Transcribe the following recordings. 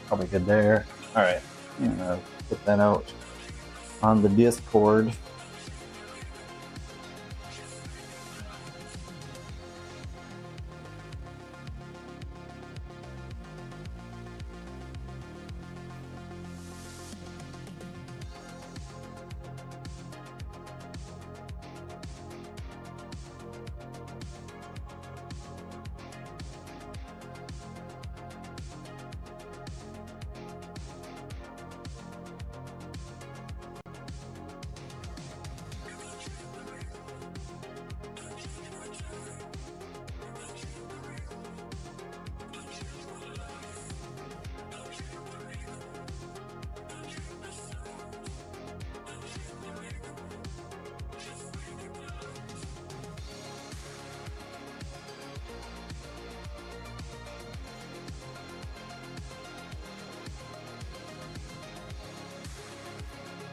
Probably good there. All right, I'm gonna put that out on the Discord.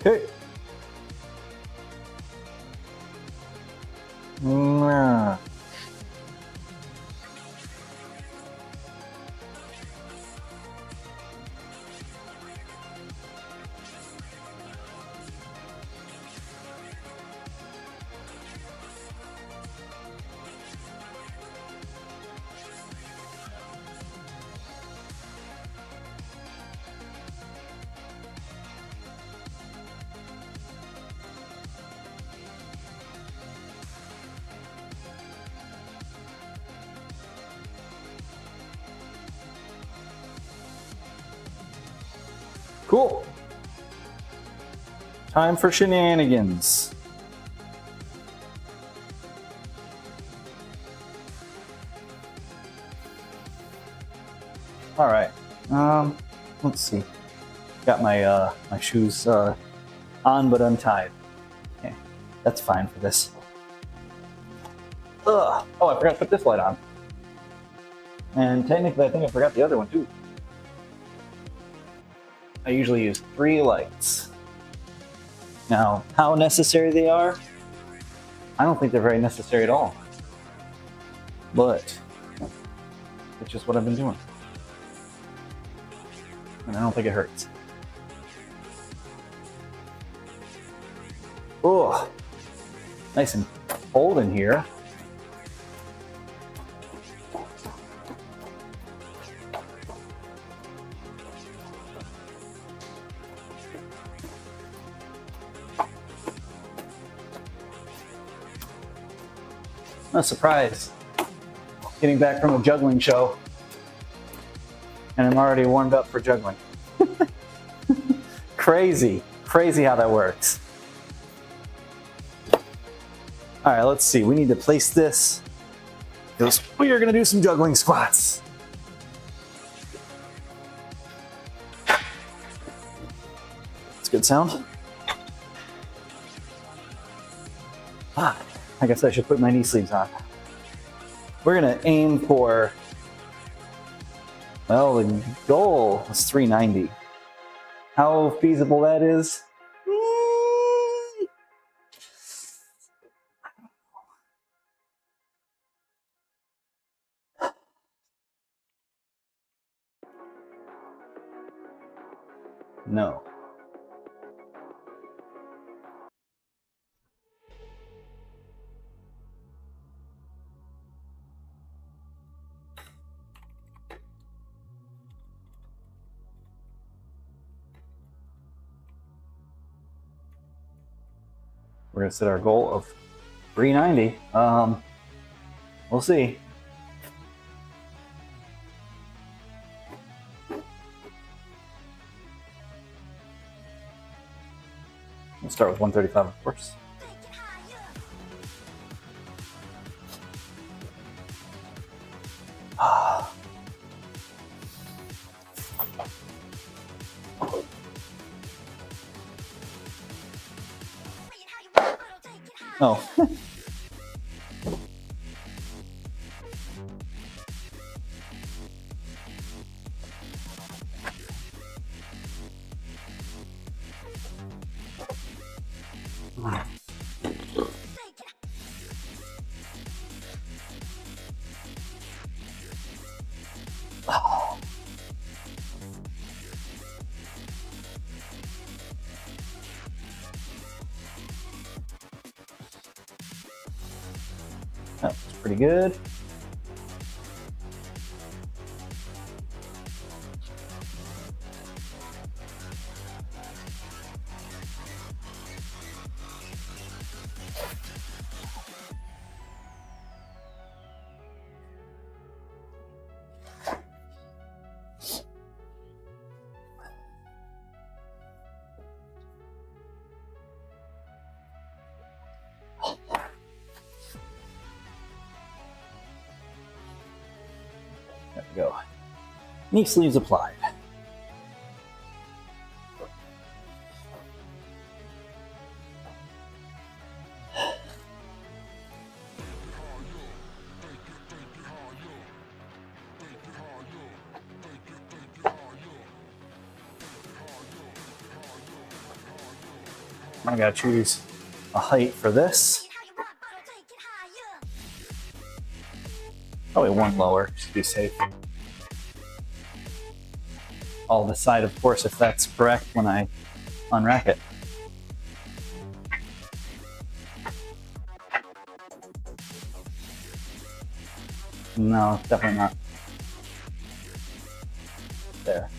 Okay. Cool. Time for shenanigans. All right. Let's see. Got my my shoes on but untied. Okay, that's fine for this. Ugh. Oh, I forgot to put this light on. And technically, I think I forgot the other one too. I usually use 3 lights. Now, how necessary they are, I don't think they're very necessary at all. But it's just what I've been doing. And I don't think it hurts. Oh, nice and cold in here. A surprise. Getting back from a juggling show, and I'm already warmed up for juggling. Crazy how that works. All right, let's see. We need to place this because we are going to do some juggling squats. That's good sound. I guess I should put my knee sleeves on. We're going to aim for, well, the goal is 390. How feasible that is? No. We're going to set our goal of 390. We'll see. We'll start with 135, of course. Oh. That's pretty good. There we go. Knee sleeves applied. I gotta choose a height for this. Probably one lower, just to be safe. I'll decide, of course, if that's correct when I unrack it. No, definitely not. There.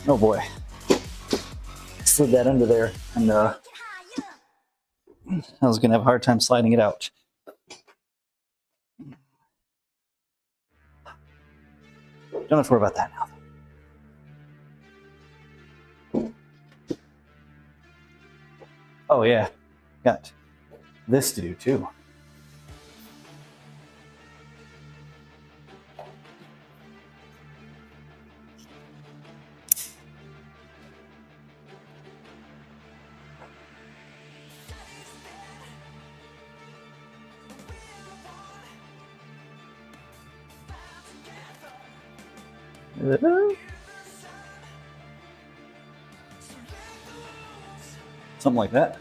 Oh boy. Slid that under there, and I was gonna have a hard time sliding it out. Don't have to worry about that now. Oh yeah, got this to do too. Something like that.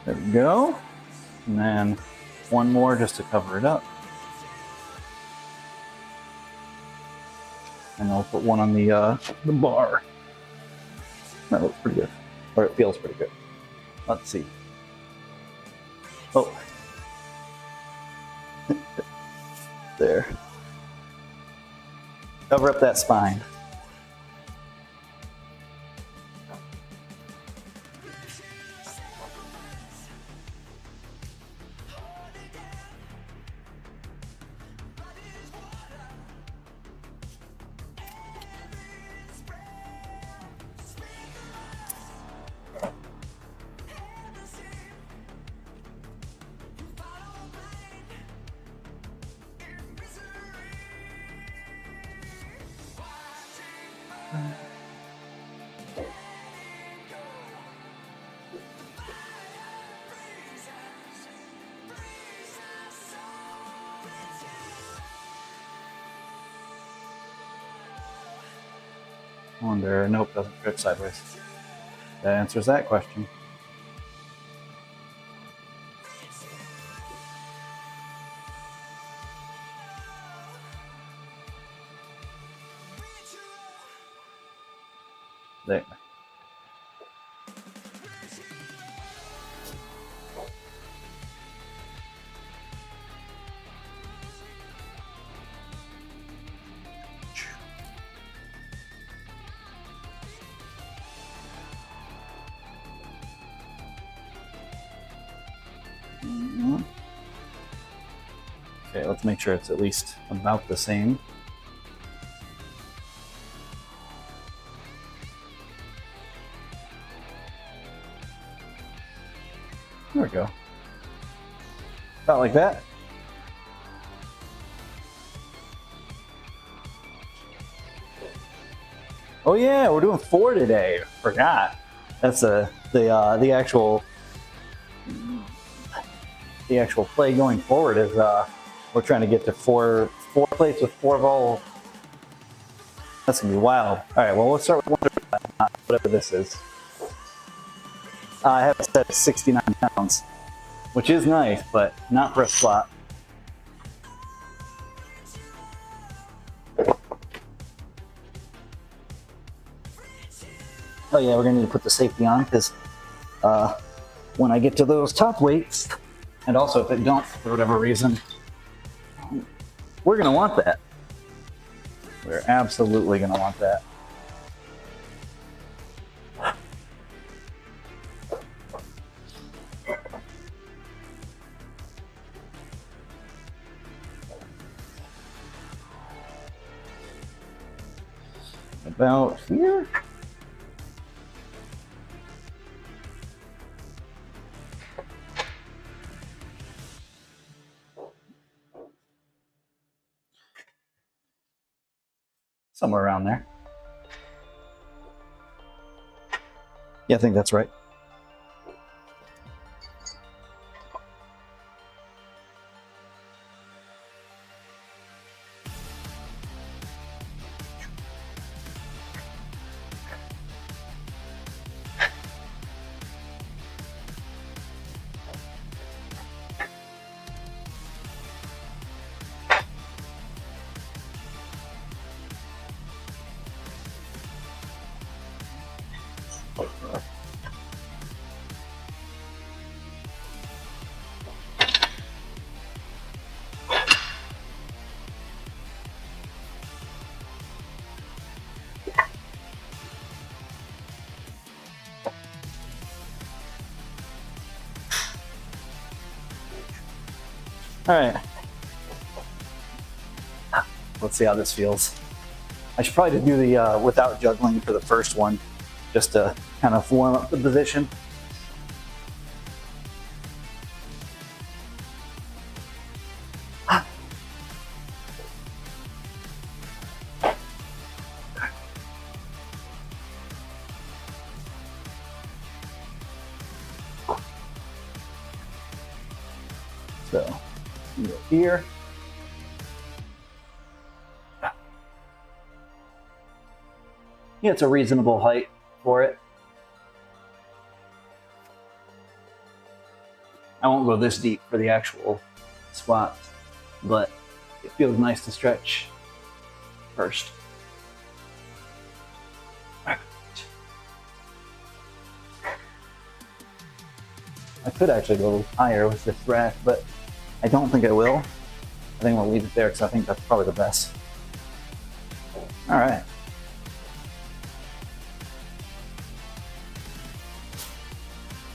There we go. And then one more just to cover it up. And I'll put one on the bar. That looks pretty good. Or it feels pretty good. Let's see. Oh. There. Cover up that spine. Wonder, nope, doesn't fit sideways. That answers that question. There. Okay, let's make sure it's at least about the same. There we go. About like that. Oh yeah, we're doing 4 today. Forgot. That's a the actual play going forward is we're trying to get to four plates with 4 balls. That's gonna be wild. All right, well, let's start with whatever this is. I have it set at 69 pounds, which is nice, but not for a slot. Oh yeah, we're gonna need to put the safety on because when I get to those top weights, and also if it don't for whatever reason, we're gonna want that. We're absolutely gonna want that. About here. Somewhere around there. Yeah, I think that's right. All right. Let's see how this feels. I should probably do the without juggling for the first one, just to kind of warm up the position. So, go here. Yeah, it's a reasonable height for it. I won't go this deep for the actual squat, but it feels nice to stretch first. I could actually go higher with this rack, but I don't think I will. I think we'll leave it there because I think that's probably the best. All right.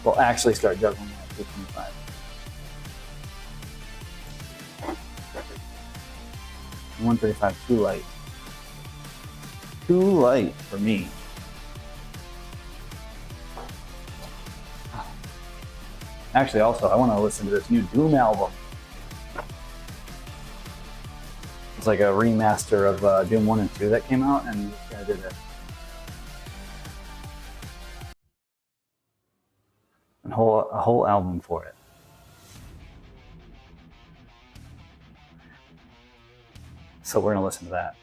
We'll actually start juggling at 225. $135, too light. Too light for me. Actually, also, I want to listen to this new Doom album. It's like a remaster of Doom 1 and 2 that came out, and this guy did a whole album for it. So we're gonna listen to that.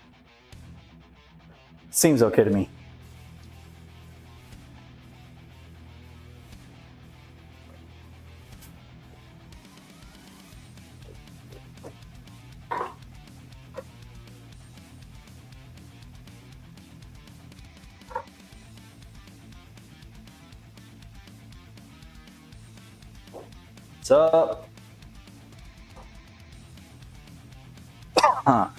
Seems okay to me. What's up? Huh.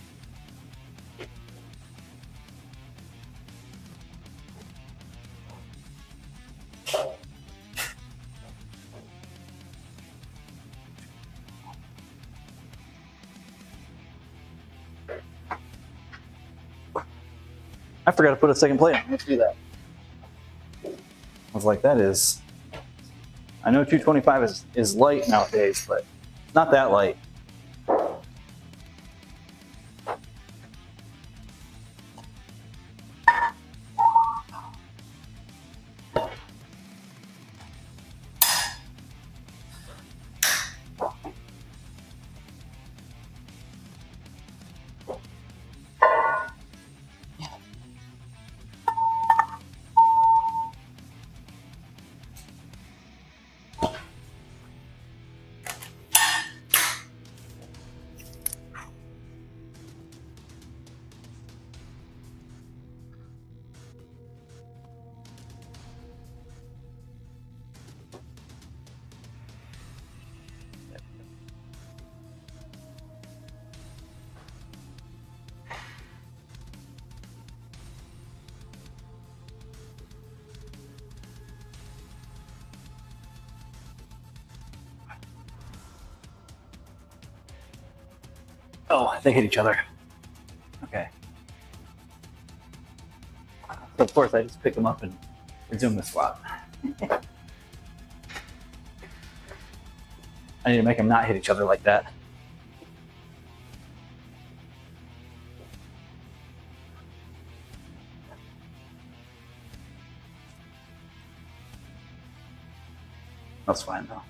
I forgot to put a second plate on. Let's do that. I was like, that is... I know 225 is light nowadays, but not that light. Oh, they hit each other. Okay. So of course I just pick them up and resume the squat. I need to make them not hit each other like that. That's fine though.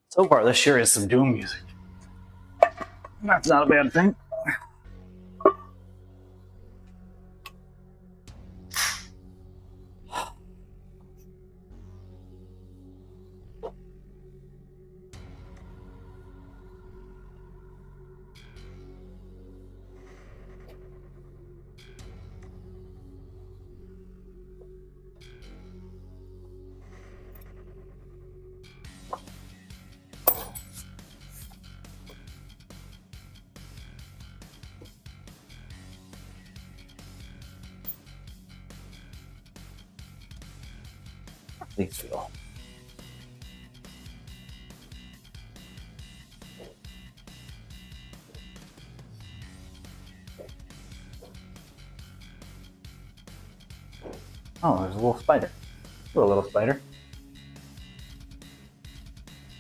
So far this sure is some doom music. That's not a bad thing. These feel. Oh, there's a little spider. You're a little spider.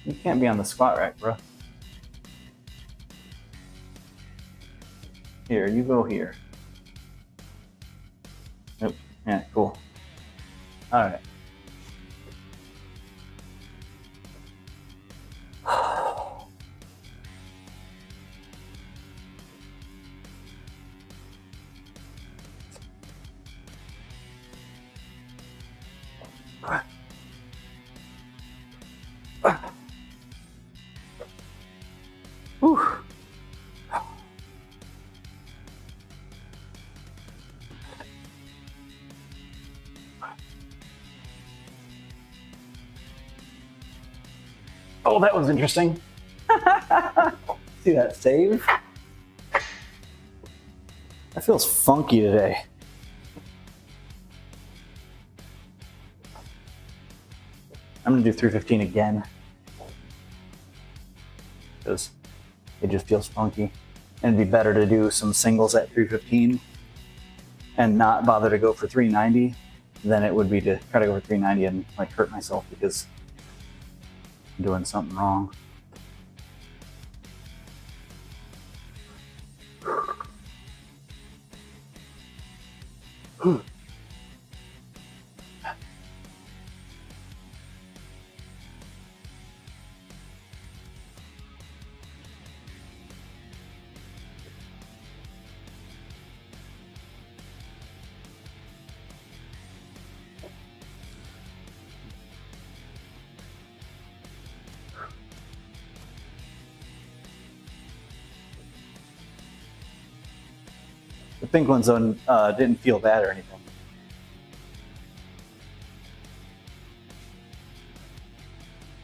You can't be on the squat rack, bro. Here, you go here. Nope. Yeah, cool. All right. Whew. Oh, that was interesting. See that save? That feels funky today. I'm gonna do 315 again because it just feels funky. And it'd be better to do some singles at 315 and not bother to go for 390 than it would be to try to go for 390 and like hurt myself because I'm doing something wrong. The pink ones didn't feel bad or anything.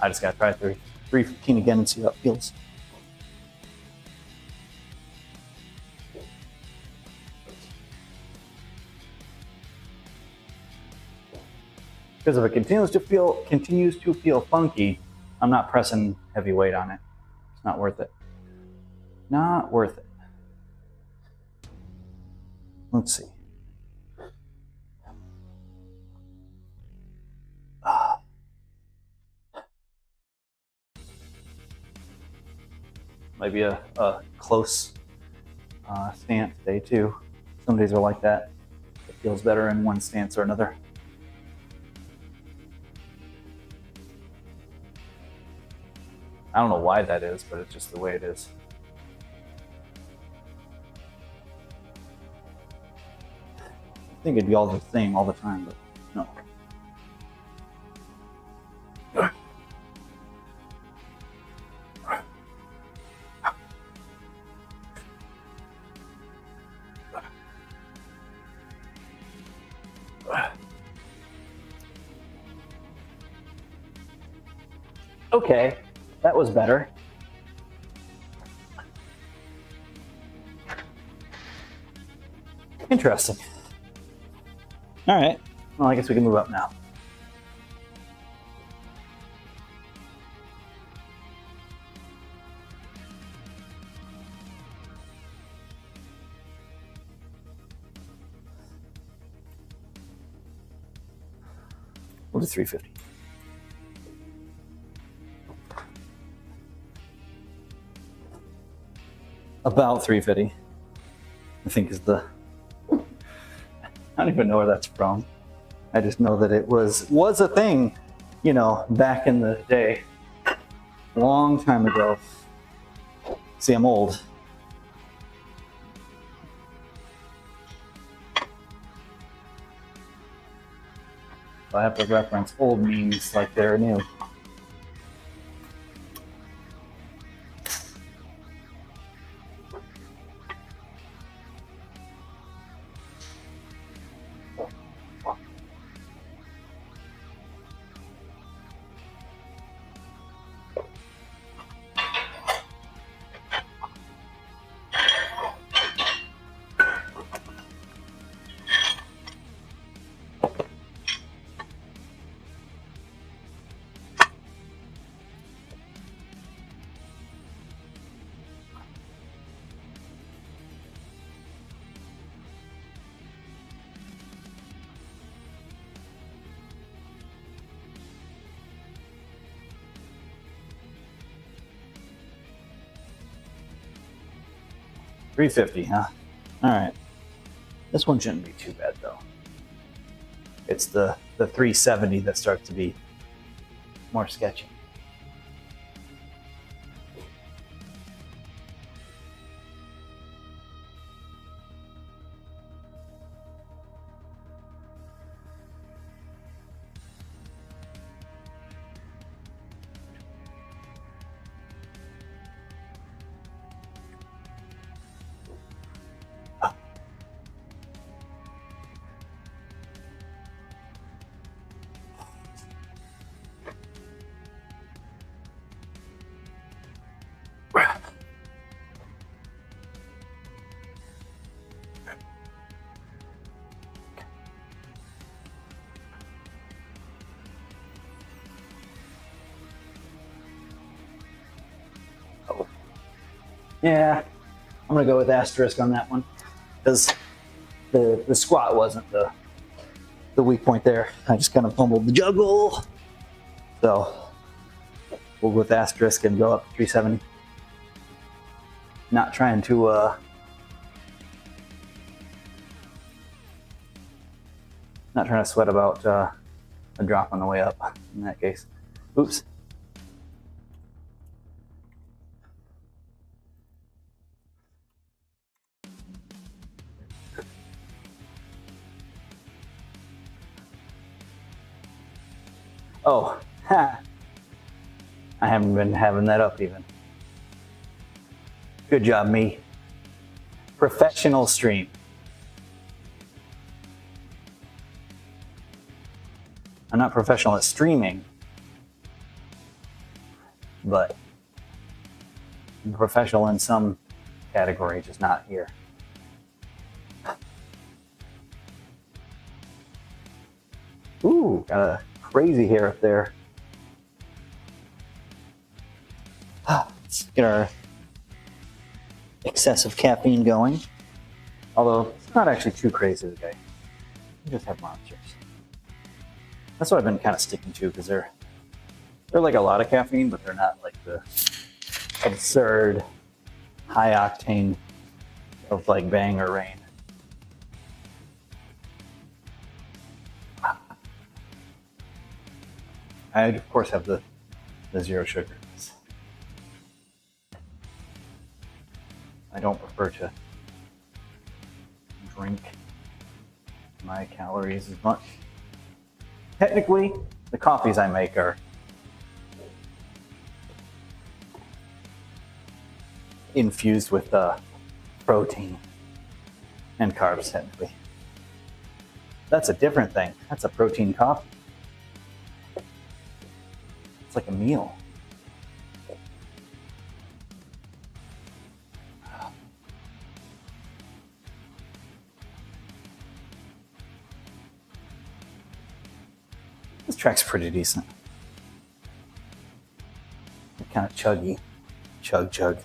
I just gotta try 315 again and see how it feels. Because if it continues to feel funky, I'm not pressing heavy weight on it. It's not worth it. Not worth it. Let's see. Might be a close stance day too. Some days are like that. It feels better in one stance or another. I don't know why that is, but it's just the way it is. I think it'd be all the same all the time, but no. Okay, that was better. Interesting. All right, well, I guess we can move up now. We'll do 350. About 350, I think is the, I don't even know where that's from. I just know that it was a thing, you know, back in the day, long time ago. See, I'm old. So I have to reference old memes like they're new. $350, huh? All right. This one shouldn't be too bad though. It's the 370 that starts to be more sketchy. Yeah, I'm gonna go with asterisk on that one because the squat wasn't the weak point there. I just kind of fumbled the juggle, so we'll go with asterisk and go up to 370. Not trying to sweat about a drop on the way up in that case. Oops. Oh, ha. I haven't been having that up even. Good job, me. Professional stream. I'm not professional at streaming, but I'm professional in some category, just not here. Ooh, got a crazy hair up there. Let's get our excessive caffeine going. Although it's not actually too crazy today. We just have monsters. That's what I've been kind of sticking to because they're like a lot of caffeine, but they're not like the absurd high octane of like Bang or Rain. I of course have the zero sugar. I don't prefer to drink my calories as much. Technically, the coffees I make are infused with protein and carbs, technically. That's a different thing. That's a protein coffee. It's like a meal. This track's pretty decent. Kind of chuggy. Chug, chug.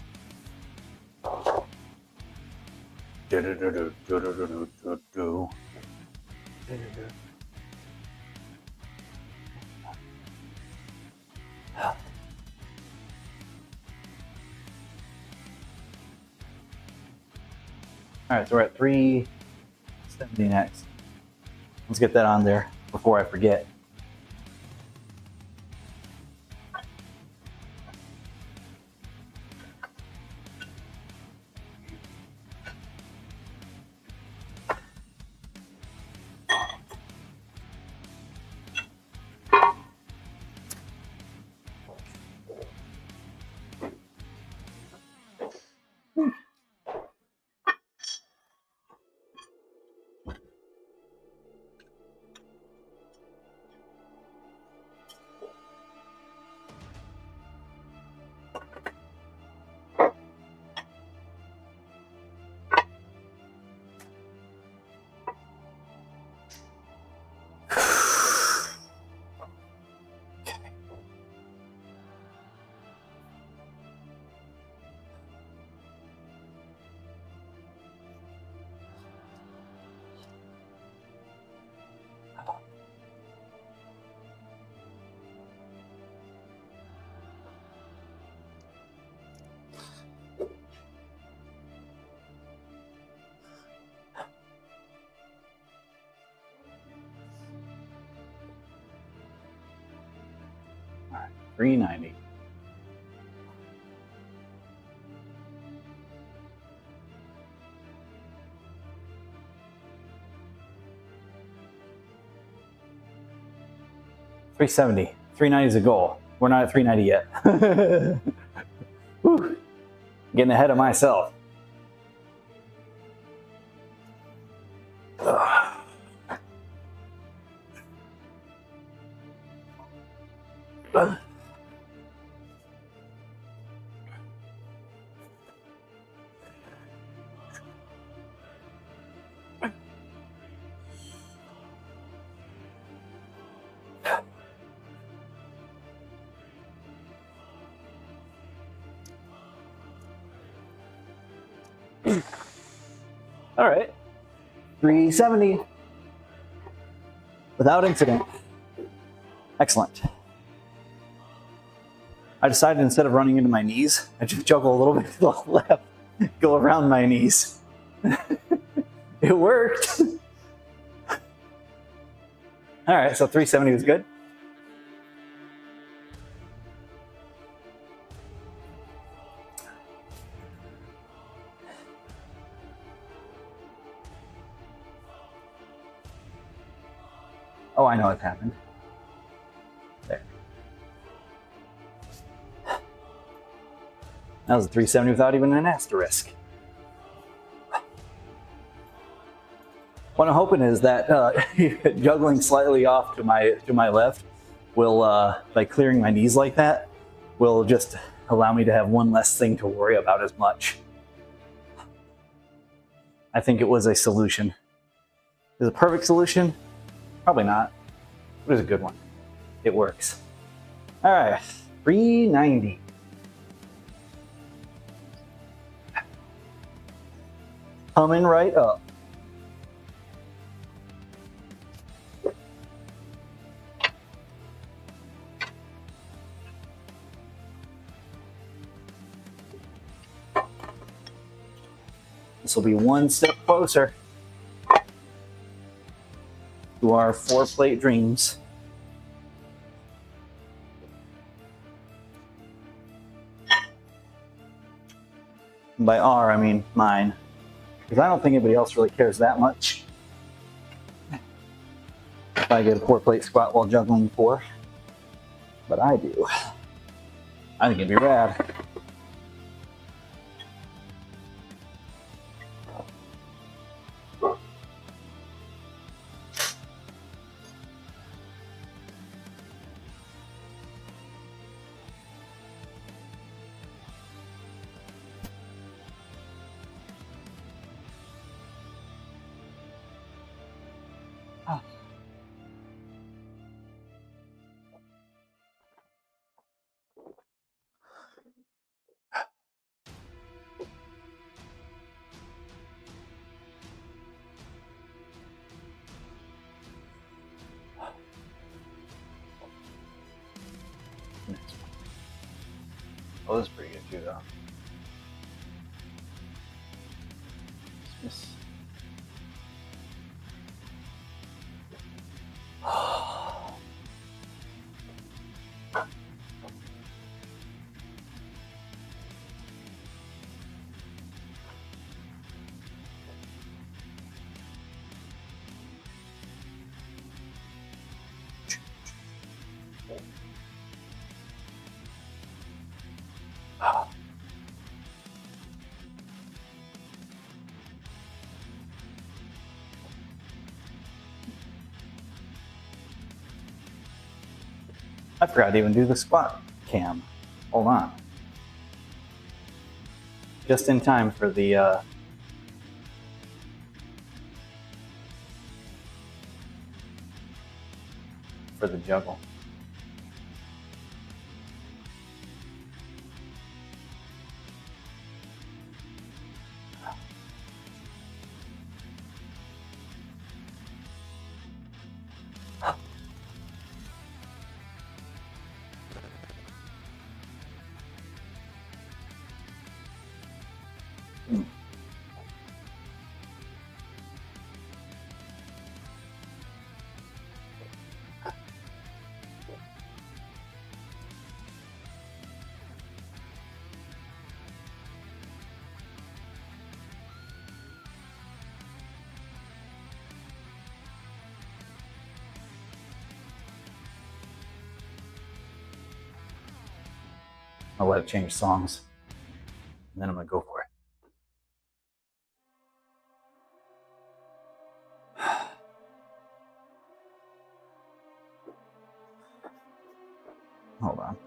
All right, so we're at 370 next. Let's get that on there before I forget. All right, 390. $370. 390 is a goal. We're not at 390 yet. Whew. Getting ahead of myself. All right, 370 without incident. Excellent. I decided instead of running into my knees, I just juggle a little bit to the left, go around my knees. It worked. All right, so 370 was good. Oh, I know what's happened. There. That was a 370 without even an asterisk. What I'm hoping is that juggling slightly off to my left will, by clearing my knees like that, will just allow me to have one less thing to worry about as much. I think it was a solution. Is it a perfect solution? Probably not, but it's a good one. It works. All right, 390. Coming right up. This will be one step closer to our 4-plate dreams. And by our, I mean mine, because I don't think anybody else really cares that much. I get a 4-plate squat while juggling 4, but I do. I think it'd be rad. Oh, this is pretty good too, though. Dismiss. I forgot to even do the squat cam. Hold on. Just in time for the juggle. I'll let it change songs, and then I'm gonna go for it. Hold on.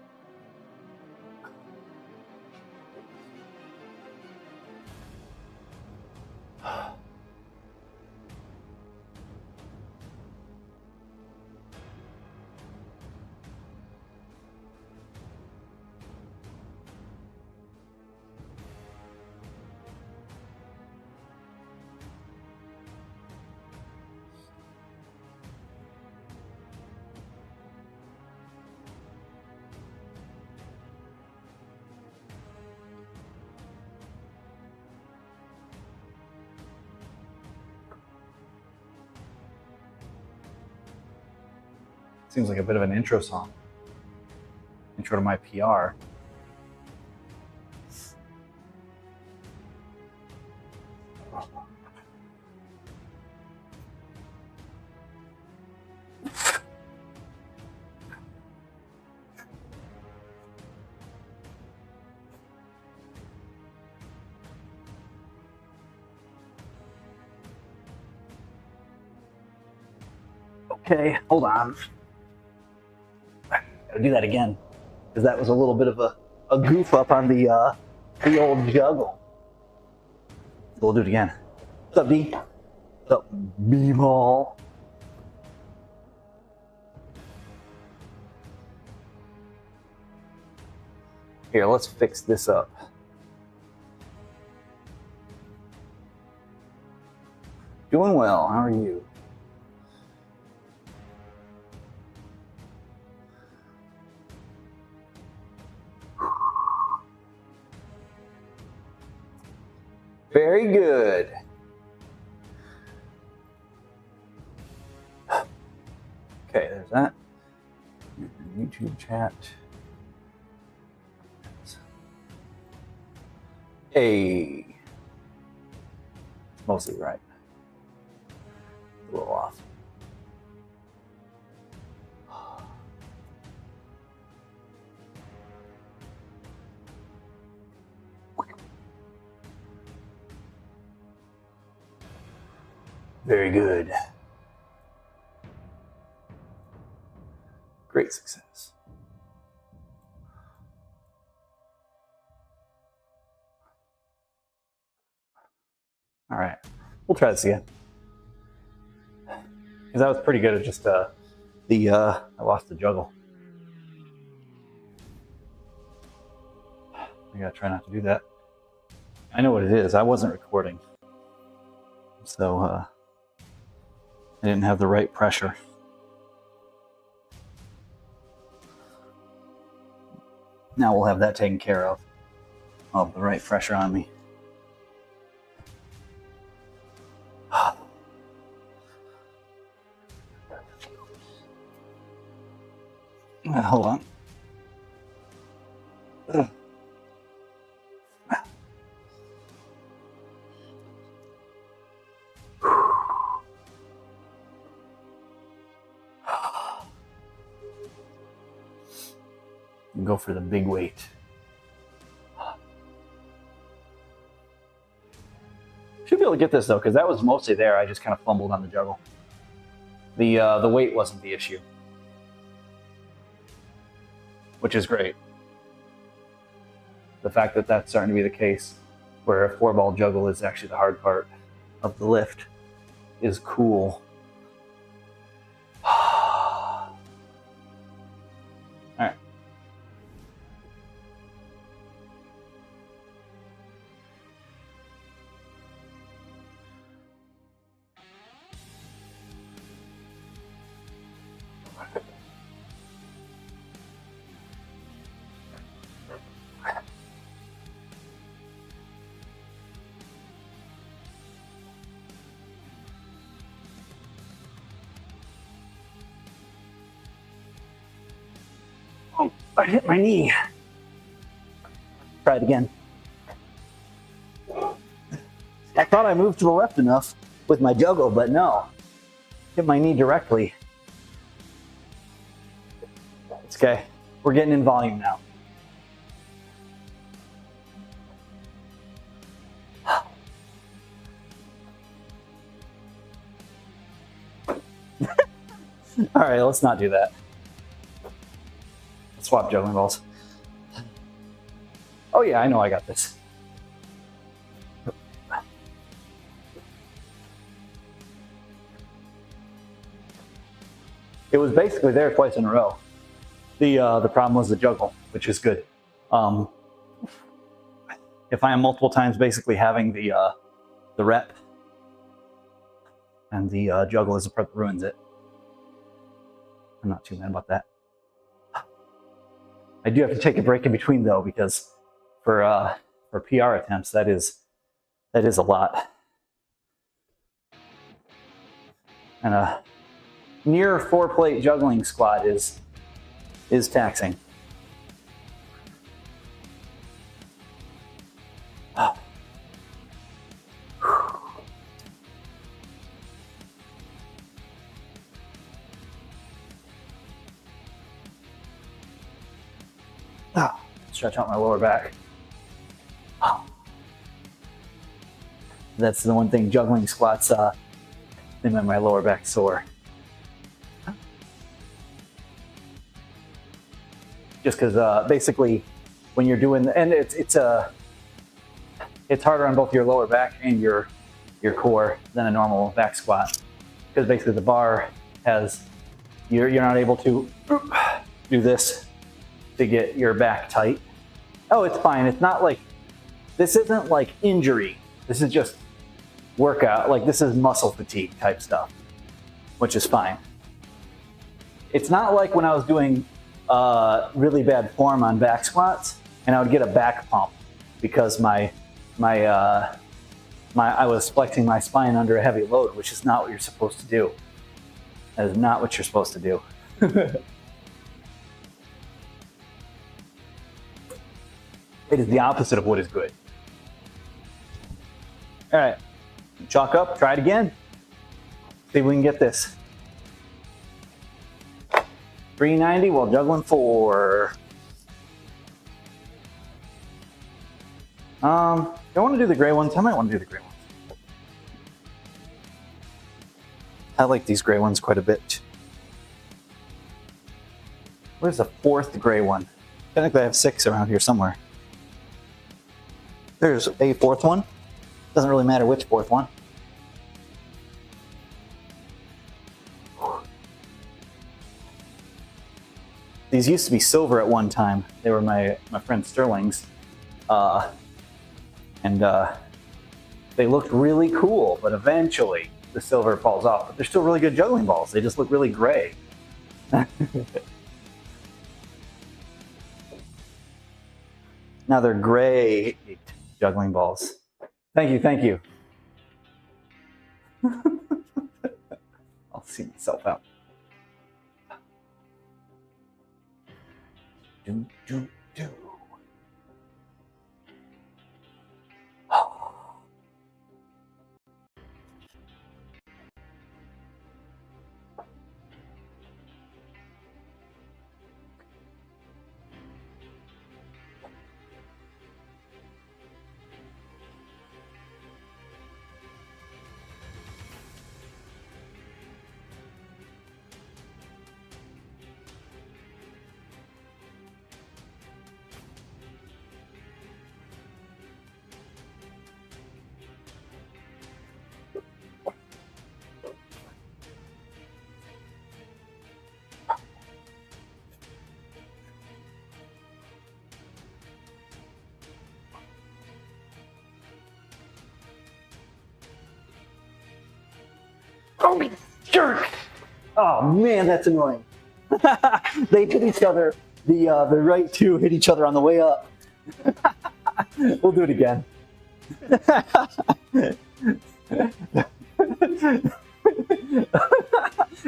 Seems like a bit of an intro song. Intro to my PR. Okay, hold on. Gotta do that again, because that was a little bit of a goof up on the old juggle. So we'll do it again. What's up, D? What's up, B-ball? Here, let's fix this up. Doing well. How are you? Very good. Okay, there's that. YouTube chat. Hey. It's mostly right. A little off. Very good. Great success. All right, we'll try this again. Because that was pretty good at just I lost the juggle. I gotta try not to do that. I know what it is. I wasn't recording. So I didn't have the right pressure. Now we'll have that taken care of. I'll have the right pressure on me. Hold on. Go for the big weight. Should be able to get this though, because that was mostly there. I just kind of fumbled on the juggle. The weight wasn't the issue, which is great. The fact that that's starting to be the case, where a 4-ball juggle is actually the hard part of the lift, is cool. All right. Oh, I hit my knee. Try it again. I thought I moved to the left enough with my juggle, but no. Hit my knee directly. It's okay. We're getting in volume now. All right, let's not do that. Let's swap juggling balls. Oh yeah, I know I got this. It was basically there twice in a row. The problem was the juggle, which is good. If I am multiple times basically having the rep, and the juggle is the part that ruins it, I'm not too mad about that. I do have to take a break in between though, because for PR attempts, that is a lot. And a near 4-plate juggling squat is taxing. Stretch out my lower back. That's the one thing juggling squats, they make my lower back sore. Just because basically when you're doing, and it's harder on both your lower back and your core than a normal back squat, because basically the bar has, you're not able to do this to get your back tight. Oh, it's fine. It's not like, this isn't like injury. This is just workout. Like, this is muscle fatigue type stuff, which is fine. It's not like when I was doing really bad form on back squats and I would get a back pump because I was flexing my spine under a heavy load, which is not what you're supposed to do. That is not what you're supposed to do. It is the opposite of what is good. All right, chalk up, try it again. See if we can get this. 390 while juggling 4. Don't want to do the gray ones. I might want to do the gray ones. I like these gray ones quite a bit. Where's the fourth gray one? I think I have 6 around here somewhere. There's a fourth one. Doesn't really matter which fourth one. These used to be silver at one time. They were my friend Sterling's. They looked really cool, but eventually the silver falls off. But they're still really good juggling balls. They just look really gray. Now they're gray juggling balls. Thank you, thank you. I'll see myself out. Do, do, do. Oh, jerk! Oh man, that's annoying. They hit each other. The right two hit each other on the way up. We'll do it again. I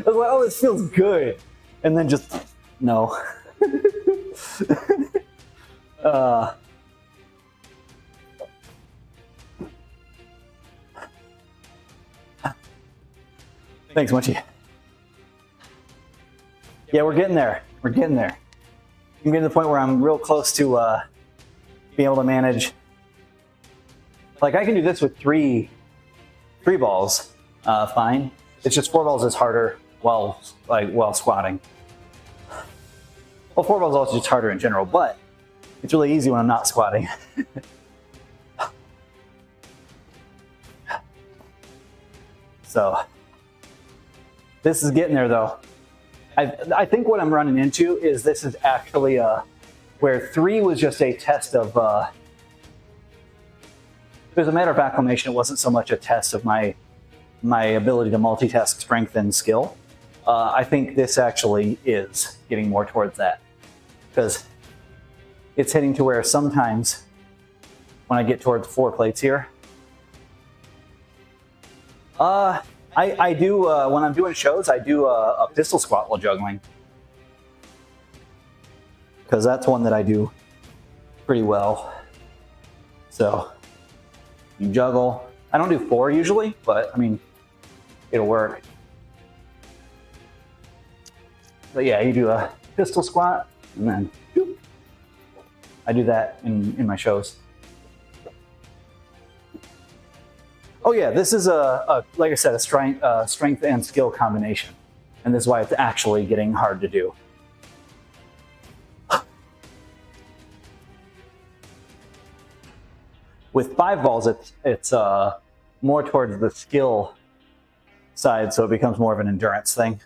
was like, oh, this feels good. And then just, no. Thanks, Munchie. Yeah, we're getting there. We're getting there. I'm getting to the point where I'm real close to being able to manage. Like, I can do this with three balls, fine. It's just 4 balls is harder while squatting. Well, 4 balls is also just harder in general, but it's really easy when I'm not squatting. So, this is getting there though. I think what I'm running into is this is actually where 3 was just a test of, it was a matter of acclimation. It wasn't so much a test of my ability to multitask strength and skill. I think this actually is getting more towards that, because it's hitting to where sometimes when I get towards 4 plates here, I do, when I'm doing shows, I do a pistol squat while juggling. Because that's one that I do pretty well. So, you juggle. I don't do 4 usually, but I mean, it'll work. But yeah, you do a pistol squat, and then whoop. I do that in my shows. Oh yeah, this is like I said, a strength and skill combination. And this is why it's actually getting hard to do. With 5 balls, it's more towards the skill side, so it becomes more of an endurance thing.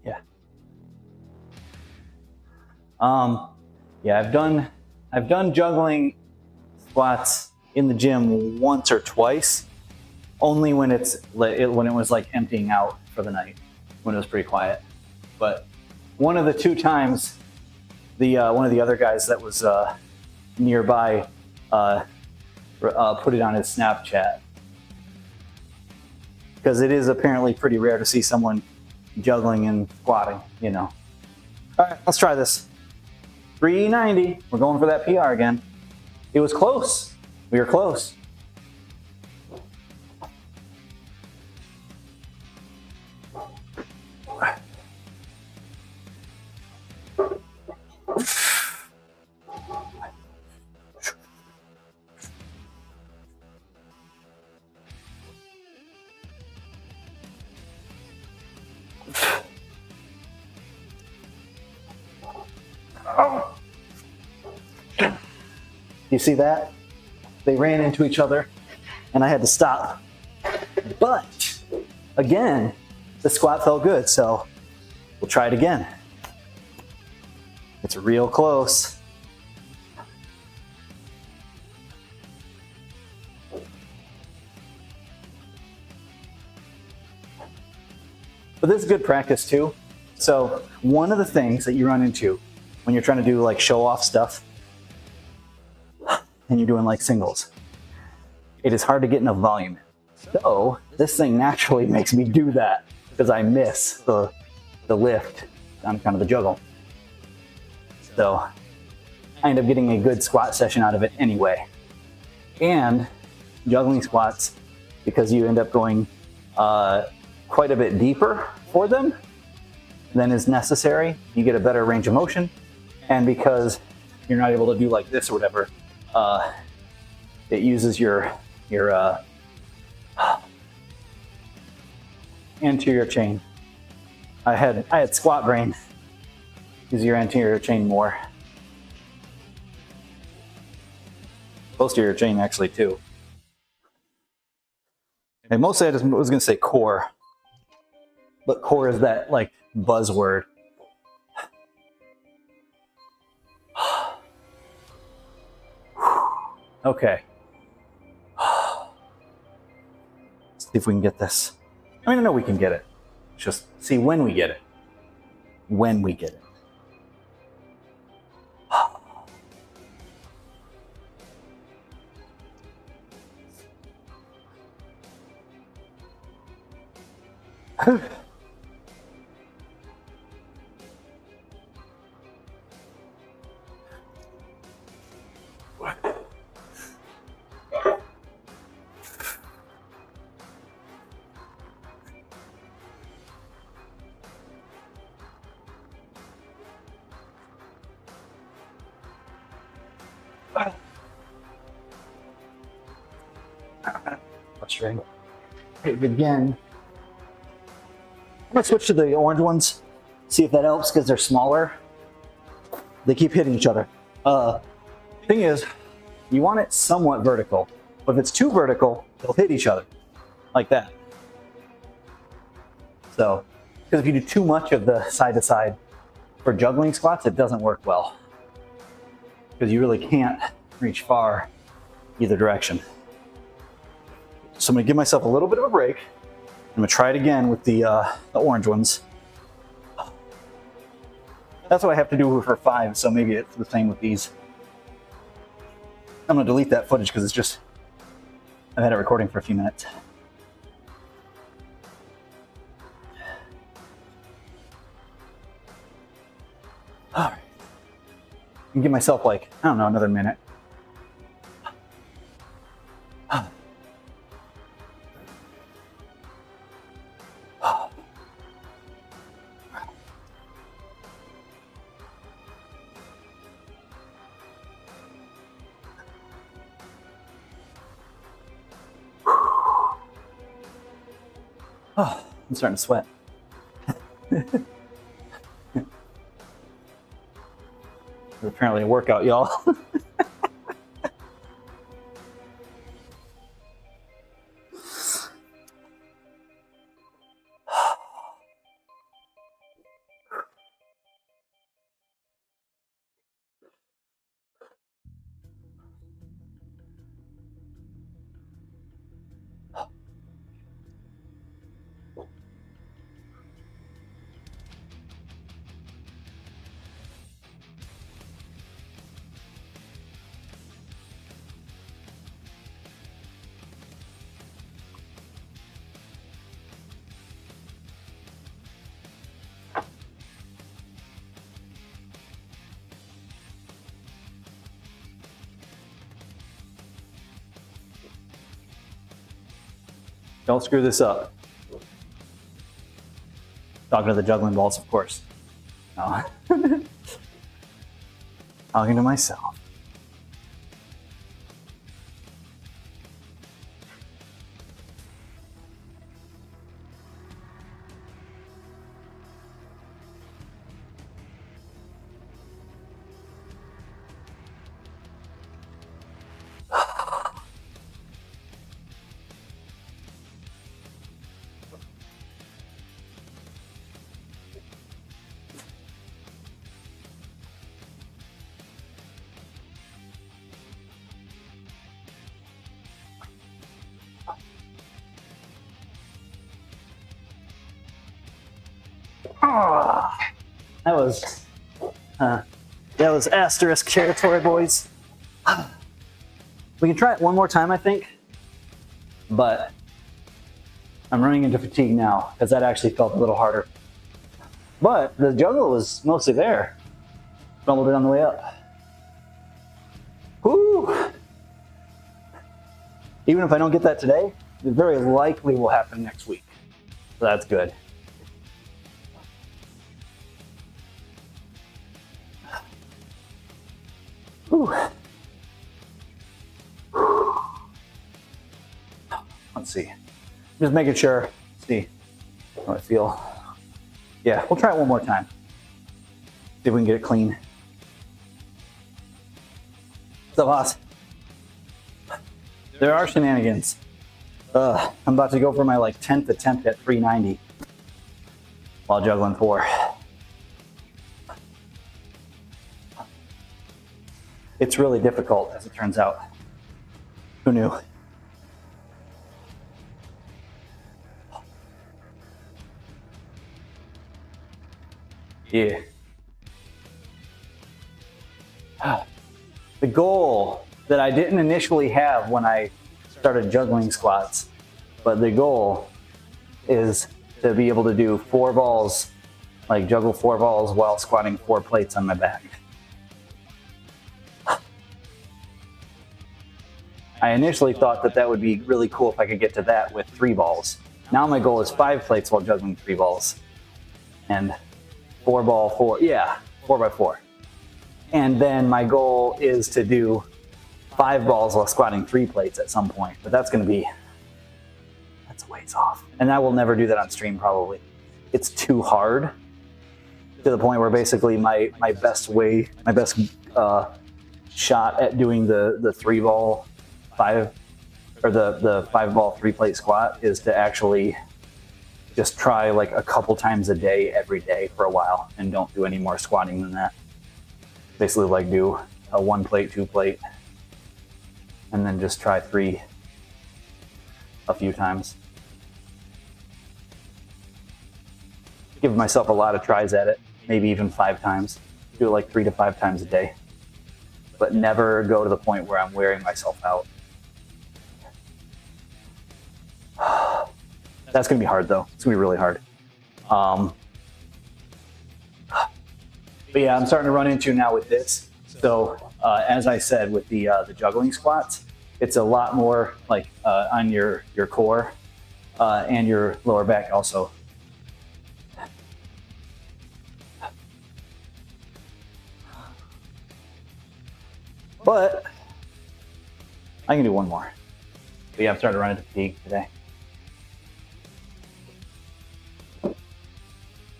Yeah. Yeah, I've done juggling squats in the gym once or twice, only when it was like emptying out for the night, when it was pretty quiet. But one of the 2 times, one of the other guys that was nearby put it on his Snapchat, because it is apparently pretty rare to see someone juggling and squatting, you know. All right, let's try this. 390. We're going for that PR again. It was close. We were close. You see that? They ran into each other and I had to stop. But again, the squat felt good, so we'll try it again. It's real close. But this is good practice too. So one of the things that you run into when you're trying to do like show off stuff and you're doing like singles, it is hard to get enough volume. So this thing naturally makes me do that because I miss the lift on kind of the juggle. So I end up getting a good squat session out of it anyway. And juggling squats, because you end up going quite a bit deeper for them than is necessary, you get a better range of motion. And because you're not able to do like this or whatever, it uses your anterior chain. I had squat brain. Use your anterior chain more. Posterior chain actually too. And mostly I just was gonna say core, but core is that like buzzword. Okay. Let's see if we can get this. I mean, I know we can get it. Just see when we get it. When we get it. Frustrating. Okay, again. I'm gonna switch to the orange ones. See if that helps because they're smaller. They keep hitting each other. Thing is, you want it somewhat vertical, but if it's too vertical, they'll hit each other like that. So, because if you do too much of the side to side for juggling squats, it doesn't work well because you really can't reach far either direction. So I'm gonna give myself a little bit of a break. I'm gonna try it again with the orange ones. That's what I have to do for 5, so maybe it's the same with these. I'm gonna delete that footage because it's just, I've had it recording for a few minutes. All right. I can give myself like, I don't know, another minute. Oh, I'm starting to sweat. It's apparently a workout, y'all. Don't screw this up. Talking to the juggling balls, of course. No. Talking to myself. That was asterisk territory, boys. We can try it one more time, I think, but I'm running into fatigue now because that actually felt a little harder. But the juggle was mostly there. Fumbled it on the way up. Whoo! Even if I don't get that today, it very likely will happen next week. So that's good. Whew. Let's see. Just making sure. See how I feel. Yeah, we'll try it one more time. See if we can get it clean. What's up, Haas? There are shenanigans. I'm about to go for my 10th attempt at 390 while juggling 4. It's really difficult, as it turns out. Who knew? Yeah. The goal that I didn't initially have when I started juggling squats, but the goal is to be able to do 4 balls, juggle 4 balls while squatting 4 plates on my back. I initially thought that would be really cool if I could get to that with 3 balls. Now my goal is 5 plates while juggling 3 balls. And 4 ball 4, yeah, 4x4. And then my goal is to do 5 balls while squatting 3 plates at some point. But that's a ways off. And I will never do that on stream probably. It's too hard to the point where basically my best shot at doing the 3 ball 5 or the 5 ball 3 plate squat is to actually just try a couple times a day every day for a while and don't do any more squatting than that. Basically do a 1 plate, 2 plate, and then just try 3 a few times. Give myself a lot of tries at it, maybe even 5 times. Do it 3 to 5 times a day, but never go to the point where I'm wearing myself out. That's gonna be hard though. It's gonna be really hard. But yeah, I'm starting to run into now with this. So as I said, with the juggling squats, it's a lot more on your core and your lower back also. But I can do one more. But yeah, I'm starting to run into fatigue today.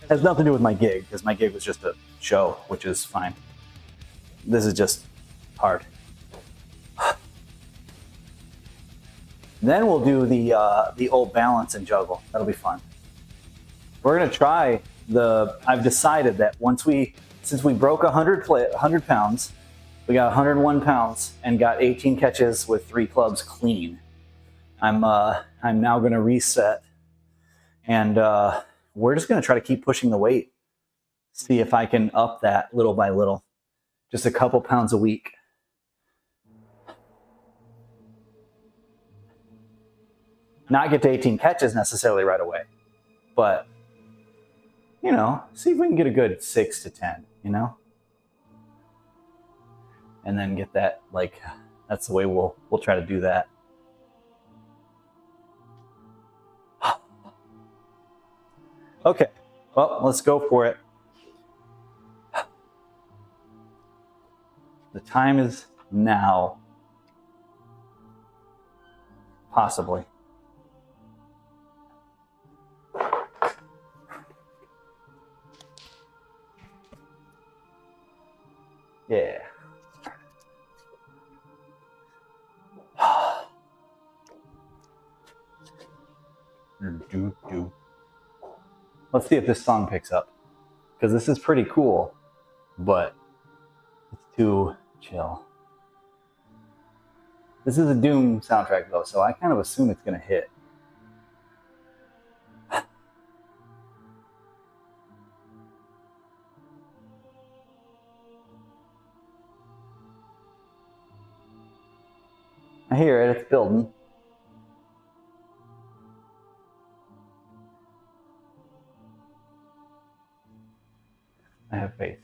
Has nothing to do with my gig, because my gig was just a show, which is fine. This is just hard. Then we'll do the old balance and juggle. That'll be fun. We're gonna try I've decided that since we broke 100 pounds, we got 101 pounds and got 18 catches with 3 clubs clean. I'm now gonna reset, and we're just gonna try to keep pushing the weight. See if I can up that little by little, just a couple pounds a week. Not get to 18 catches necessarily right away, but see if we can get a good 6 to 10, and then get that, that's the way we'll try to do that. Okay, well, let's go for it. The time is now. Possibly. Yeah. Let's see if this song picks up, because this is pretty cool, but it's too chill. This is a Doom soundtrack though, so I kind of assume it's gonna hit. I hear it, it's building. I have faith.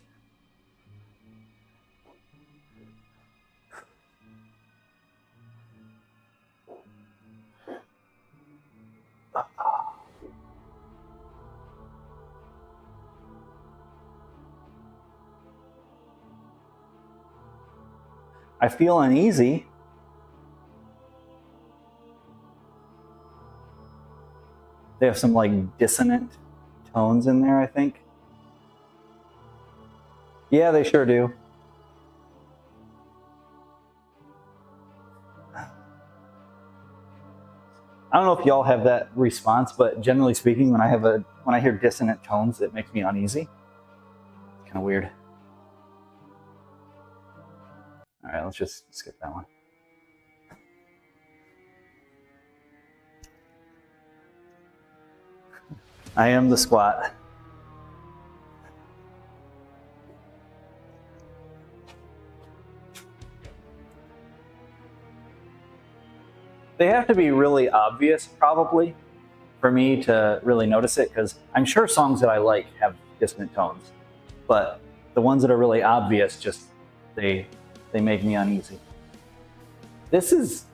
I feel uneasy. They have some like dissonant tones in there, I think. Yeah, they sure do. I don't know if y'all have that response, but generally speaking, when I hear dissonant tones, it makes me uneasy. It's kind of weird. All right, let's just skip that one. I am the squat. They have to be really obvious, probably, for me to really notice it, because I'm sure songs that I like have dissonant tones, but the ones that are really obvious, just they make me uneasy. This is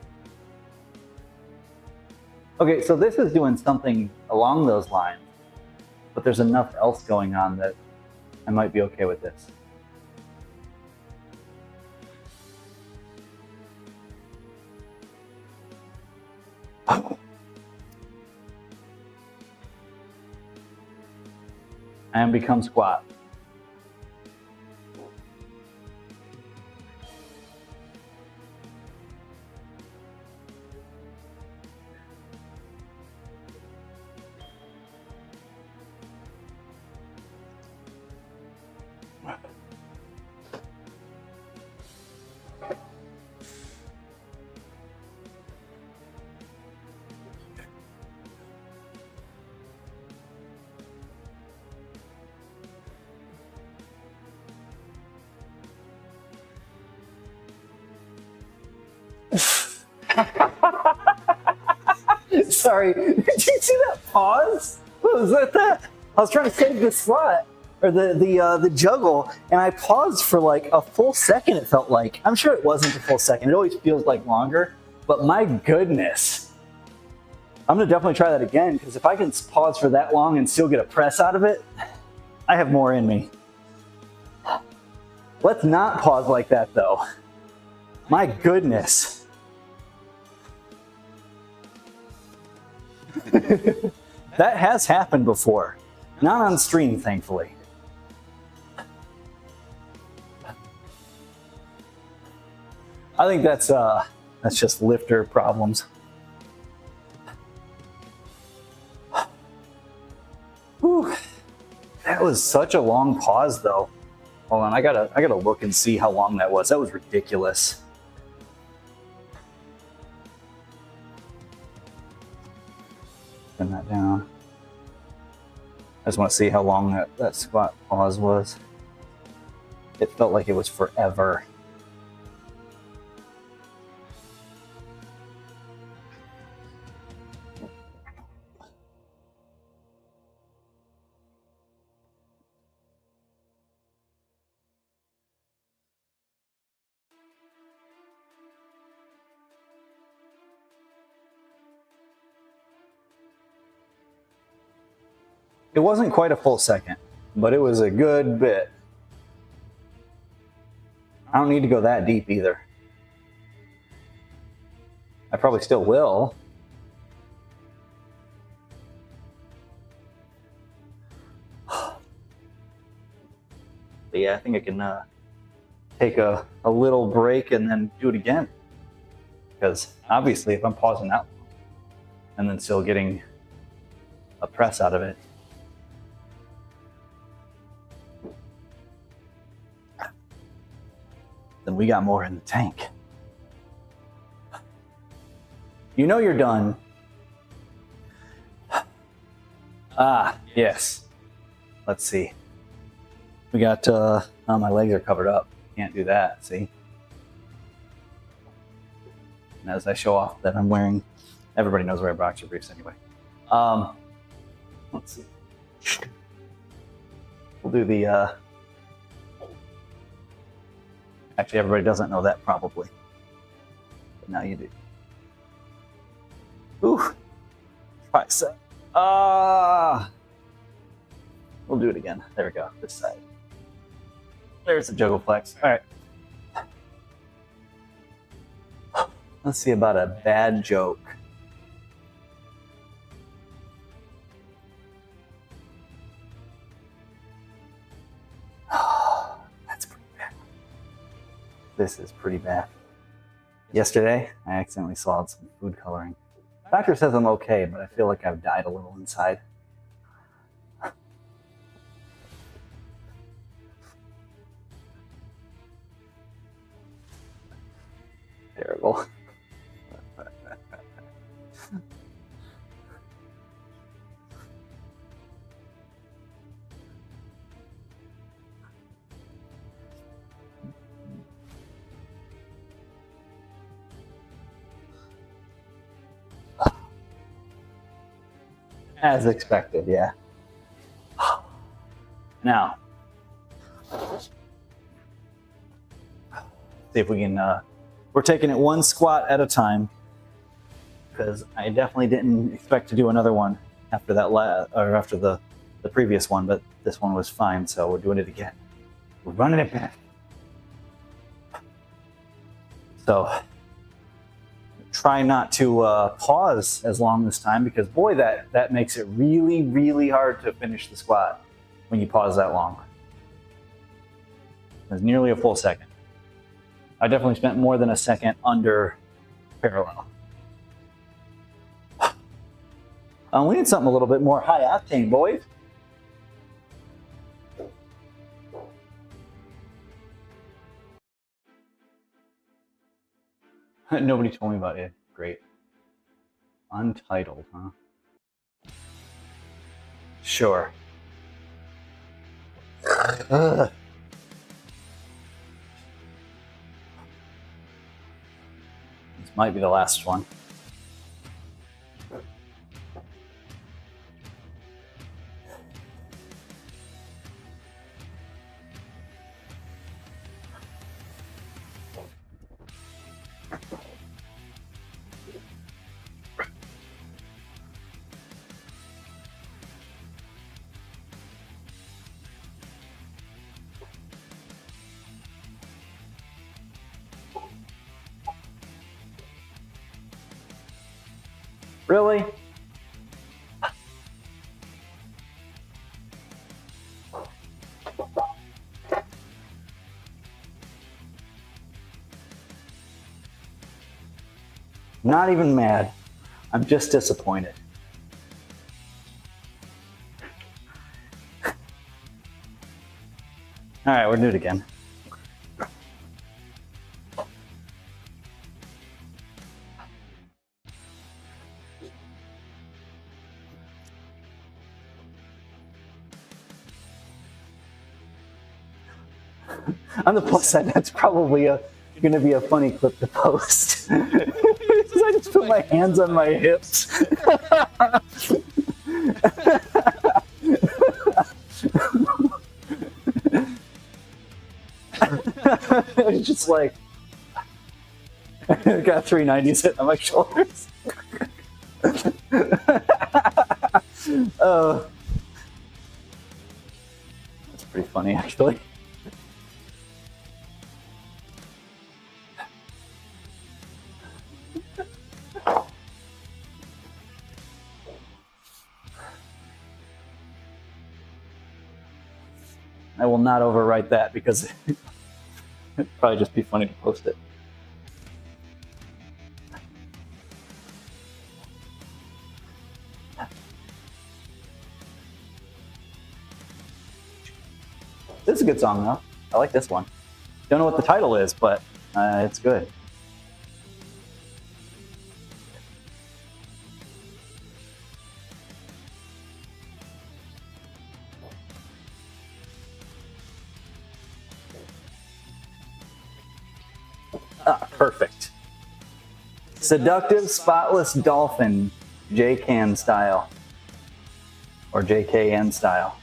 okay. So this is doing something along those lines, but there's enough else going on that I might be okay with this. I am become squat. Sorry, did you see that pause? What was that? I was trying to save the slot or the juggle, and I paused for like a full second. It felt like. I'm sure it wasn't a full second. It always feels like longer, but my goodness, I'm gonna definitely try that again, because if I can pause for that long and still get a press out of it, I have more in me. Let's not pause like that though. My goodness. That has happened before. Not on stream, thankfully. I think that's just lifter problems. Whew. That was such a long pause though. Hold on, I gotta look and see how long that was. That was ridiculous. Pin that down. I just want to see how long that squat pause was. It felt like it was forever. It wasn't quite a full second, but it was a good bit. I don't need to go that deep either. I probably still will. But yeah, I think I can take a little break and then do it again. Because obviously if I'm pausing out and then still getting a press out of it, then we got more in the tank. You know you're done. Ah, yes. Let's see. We got, oh, my legs are covered up. Can't do that, see? And as I show off that I'm wearing, everybody knows where I boxer briefs anyway. Let's see. We'll do the, actually everybody doesn't know that probably. But now you do. Ooh. Tricep. We'll do it again. There we go. This side. There's the juggle flex. All right. Let's see about a bad joke. That's pretty bad. This is pretty bad. Yesterday, I accidentally swallowed some food coloring. Doctor says I'm okay, but I feel like I've died a little inside. Terrible. As expected, yeah. Now, see if we can, we're taking it one squat at a time, because I definitely didn't expect to do another one after that, or after the previous one, but this one was fine, so we're doing it again. We're running it back. So, try not to pause as long this time, because boy, that makes it really, really hard to finish the squat when you pause that long. It's nearly a full second. I definitely spent more than a second under parallel. We need something a little bit more high octane, boys. Nobody told me about it. Great. Untitled, huh? Sure. This might be the last one. Really? Not even mad. I'm just disappointed. All right, we'll do it again. On the plus side, that's probably going to be a funny clip to post. I just put my hands on my hips. It's just like, I got 390s hitting on my shoulders. That's pretty funny, actually. I will not overwrite that because it'd probably just be funny to post it. This is a good song, though. I like this one. Don't know what the title is, but it's good. Ah, perfect. Seductive Spotless Dolphin, J-Can style. Or JKN style.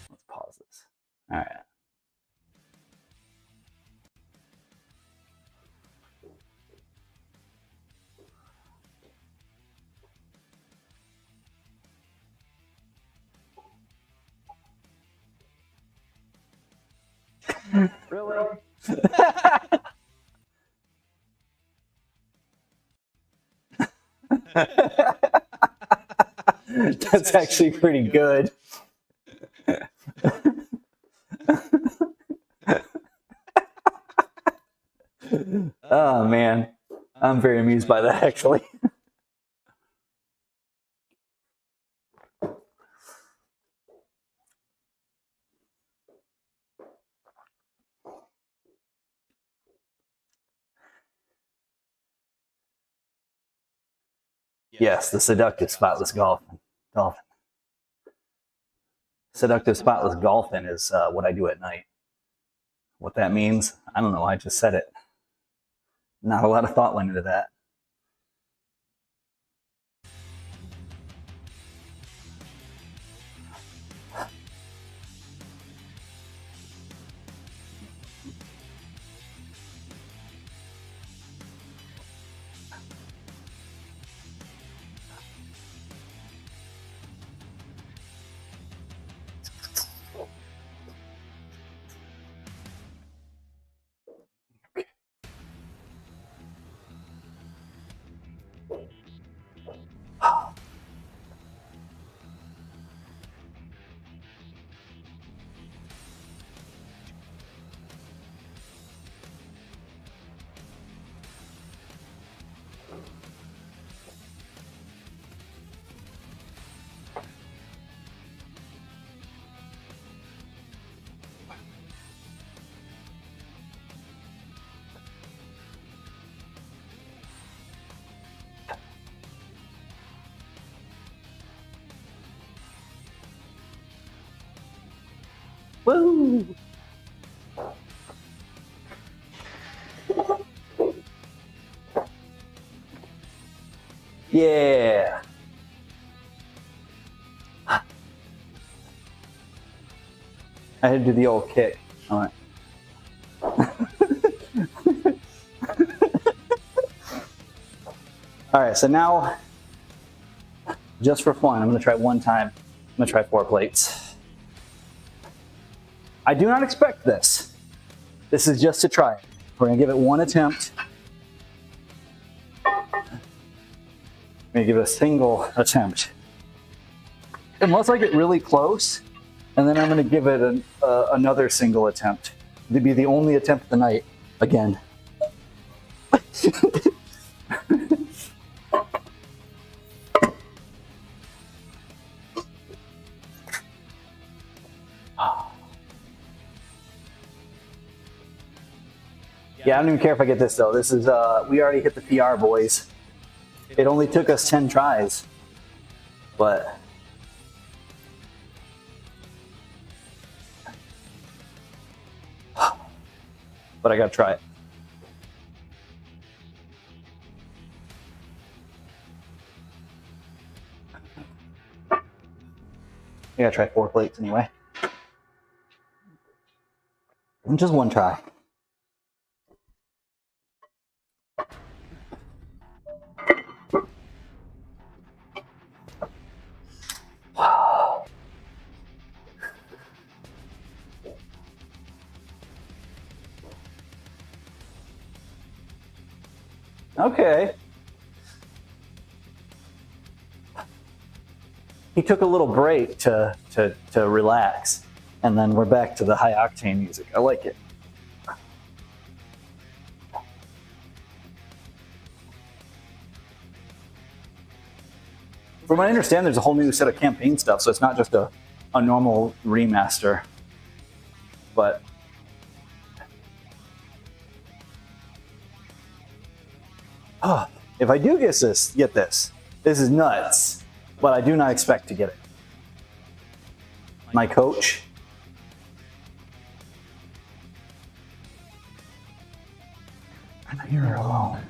Let's pause this. All right. Really? That's actually pretty good. Oh man, I'm very amused by that actually. Yes, the seductive spotless dolphin. Seductive spotless dolphin is what I do at night. What that means, I don't know. I just said it. Not a lot of thought went into that. Woo! Yeah. I had to do the old kick. All right. All right, so now, just for fun, I'm gonna try one time. I'm gonna try 4 plates. I do not expect this. This is just to try it. We're gonna give it one attempt. I'm gonna give it a single attempt. Unless I get really close, and then I'm gonna give it another single attempt. It'd be the only attempt of the night, again. Yeah, I don't even care if I get this though. This is, we already hit the PR, boys. It only took us 10 tries, but I gotta try it. I gotta try 4 plates anyway. And just one try. Okay. He took a little break to relax, and then we're back to the high octane music. I like it. From what I understand, there's a whole new set of campaign stuff, so it's not just a normal remaster. But if I do get this is nuts, but I do not expect to get it. My coach. You're alone.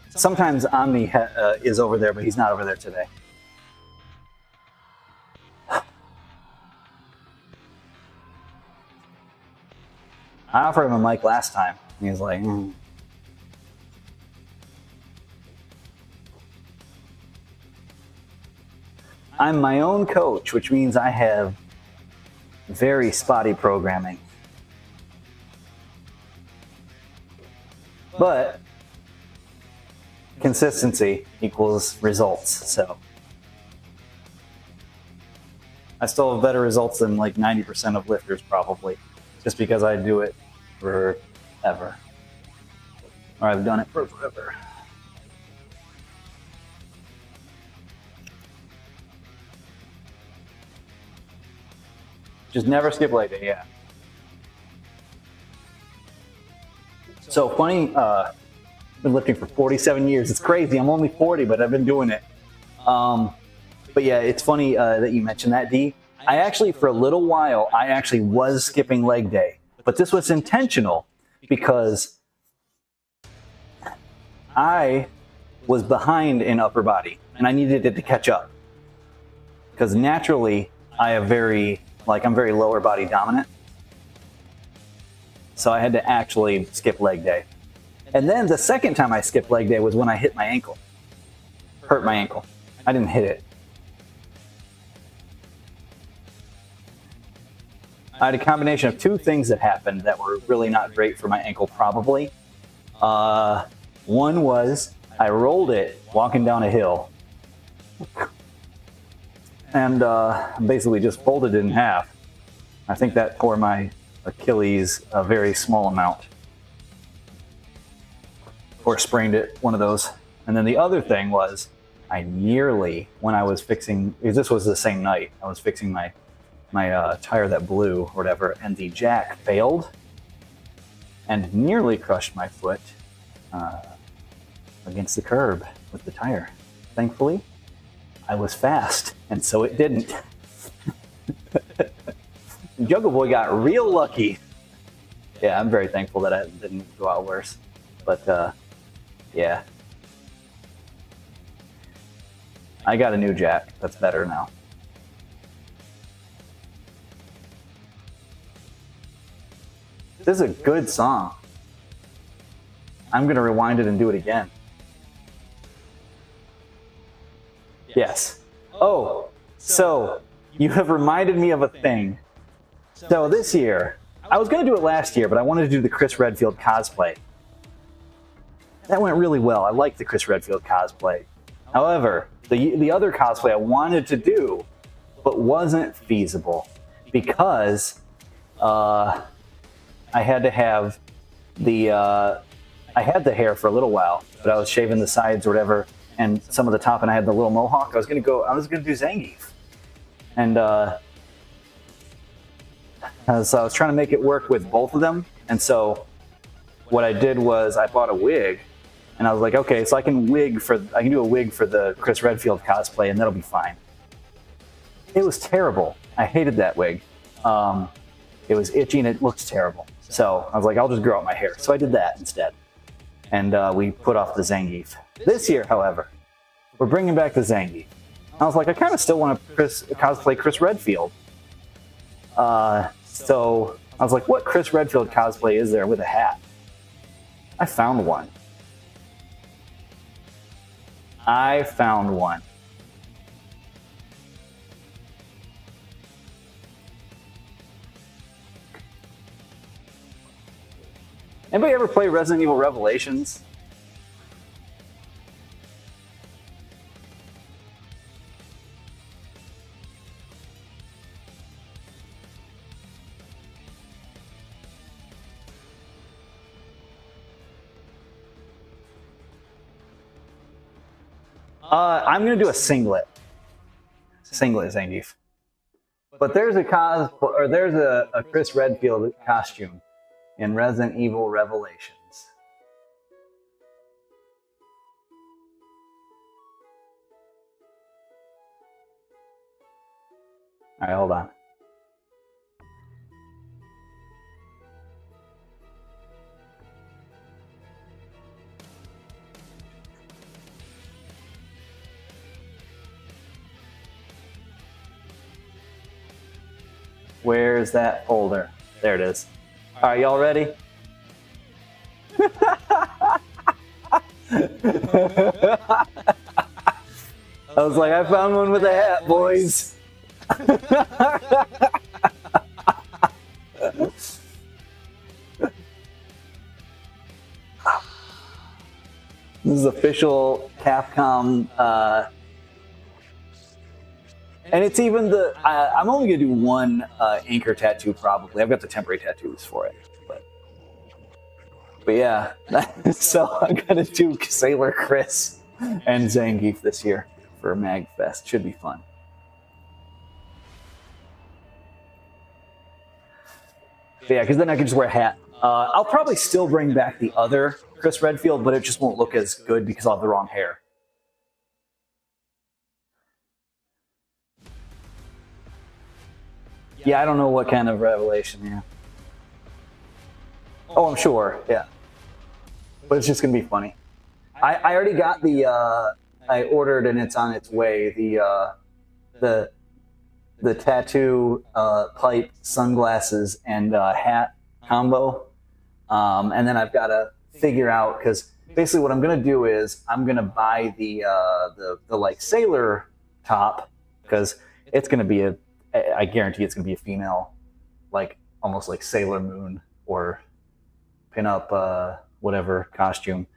Sometimes Omni is over there, but he's not over there today. I offered him a mic last time. And he's like, I'm my own coach, which means I have very spotty programming. But consistency equals results, so I still have better results than like 90% of lifters probably, just because I do it forever. Or I've done it for forever. Just never skip leg day, yeah. So funny, I've been lifting for 47 years. It's crazy. I'm only 40, but I've been doing it. But yeah, it's funny that you mentioned that, D. I actually, for a little while, I actually was skipping leg day. But this was intentional because I was behind in upper body and I needed it to catch up. Because naturally, I have I'm very lower body dominant. So I had to actually skip leg day. And then the second time I skipped leg day was when I hit my ankle. Hurt my ankle. I didn't hit it. I had a combination of two things that happened that were really not great for my ankle, probably. One was I rolled it walking down a hill. And basically just folded it in half. I think that tore my Achilles a very small amount. Or sprained it, one of those. And then the other thing was I nearly, when I was fixing, because this was the same night, I was fixing my tire that blew or whatever, and the jack failed and nearly crushed my foot against the curb with the tire. Thankfully, I was fast, and so it didn't. Juggle Boy got real lucky. Yeah, I'm very thankful that it didn't go out worse. But, yeah. I got a new jack. That's better now. This is a good song. I'm going to rewind it and do it again. Yes. Oh, so you have reminded me of a thing. So this year, I was going to do it last year, but I wanted to do the Chris Redfield cosplay. That went really well. I liked the Chris Redfield cosplay. However, the other cosplay I wanted to do, but wasn't feasible because I had to have I had the hair for a little while, but I was shaving the sides or whatever, and some of the top, and I had the little mohawk. I was gonna do Zangief, and so I was trying to make it work with both of them. And so what I did was I bought a wig, and I was like, okay, so I can do a wig for the Chris Redfield cosplay, and that'll be fine. It was terrible. I hated that wig. It was itchy and it looked terrible. So I was like, I'll just grow out my hair. So I did that instead. And we put off the Zangief. This year, however, we're bringing back the Zangief. I was like, I kind of still want to cosplay Chris Redfield. So I was like, what Chris Redfield cosplay is there with a hat? I found one. Anybody ever play Resident Evil Revelations? I'm gonna do a singlet. Singlet Zangief. But there's a Chris Redfield costume in Resident Evil Revelations. All right, hold on. Where's that folder? There it is. All right, y'all ready? I was like, I found one with a hat, boys. This is official Capcom, and it's even the. I'm only gonna do one anchor tattoo probably. I've got the temporary tattoos for it, but yeah. So I'm gonna do Sailor Chris and Zangief this year for MagFest. Should be fun. But yeah, because then I can just wear a hat. I'll probably still bring back the other Chris Redfield, but it just won't look as good because I'll have the wrong hair. Yeah, I don't know what kind of revelation, yeah. Oh, I'm sure, yeah. But it's just going to be funny. I already got the, I ordered and it's on its way, the tattoo, pipe, sunglasses, and hat combo. And then I've got to figure out, because basically what I'm going to do is I'm going to buy the like sailor top, because it's going to be I guarantee it's going to be a female, like almost like Sailor Moon or pinup whatever costume.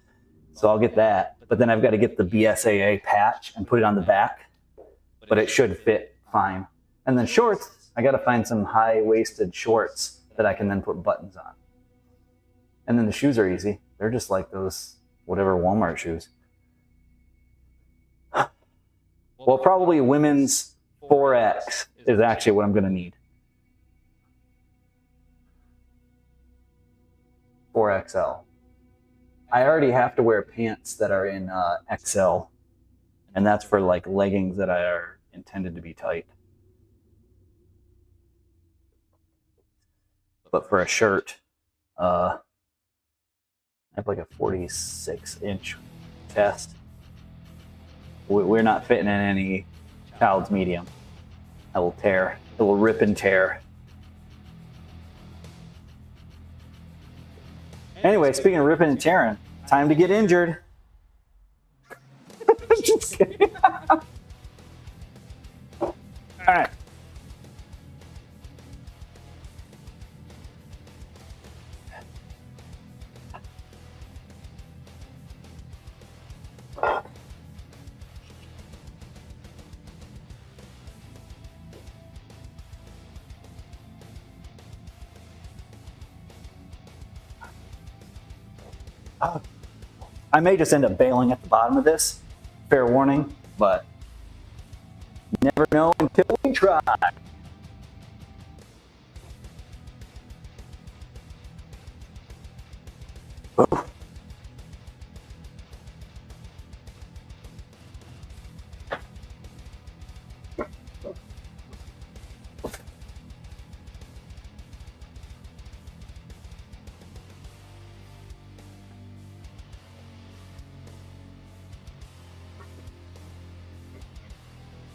So I'll get that. But then I've got to get the BSAA patch and put it on the back, but it should fit fine. And then shorts, I got to find some high-waisted shorts that I can then put buttons on. And then the shoes are easy. They're just like those whatever Walmart shoes. Well, probably women's 4X is actually what I'm going to need. 4XL. I already have to wear pants that are in XL, and that's for like leggings that are intended to be tight. But for a shirt, I have like a 46-inch chest. We're not fitting in any child's medium. That will tear. It will rip and tear. Anyway, speaking of ripping and tearing, time to get injured. Just kidding. All right. I may just end up bailing at the bottom of this. Fair warning, but never know until we try. Oh.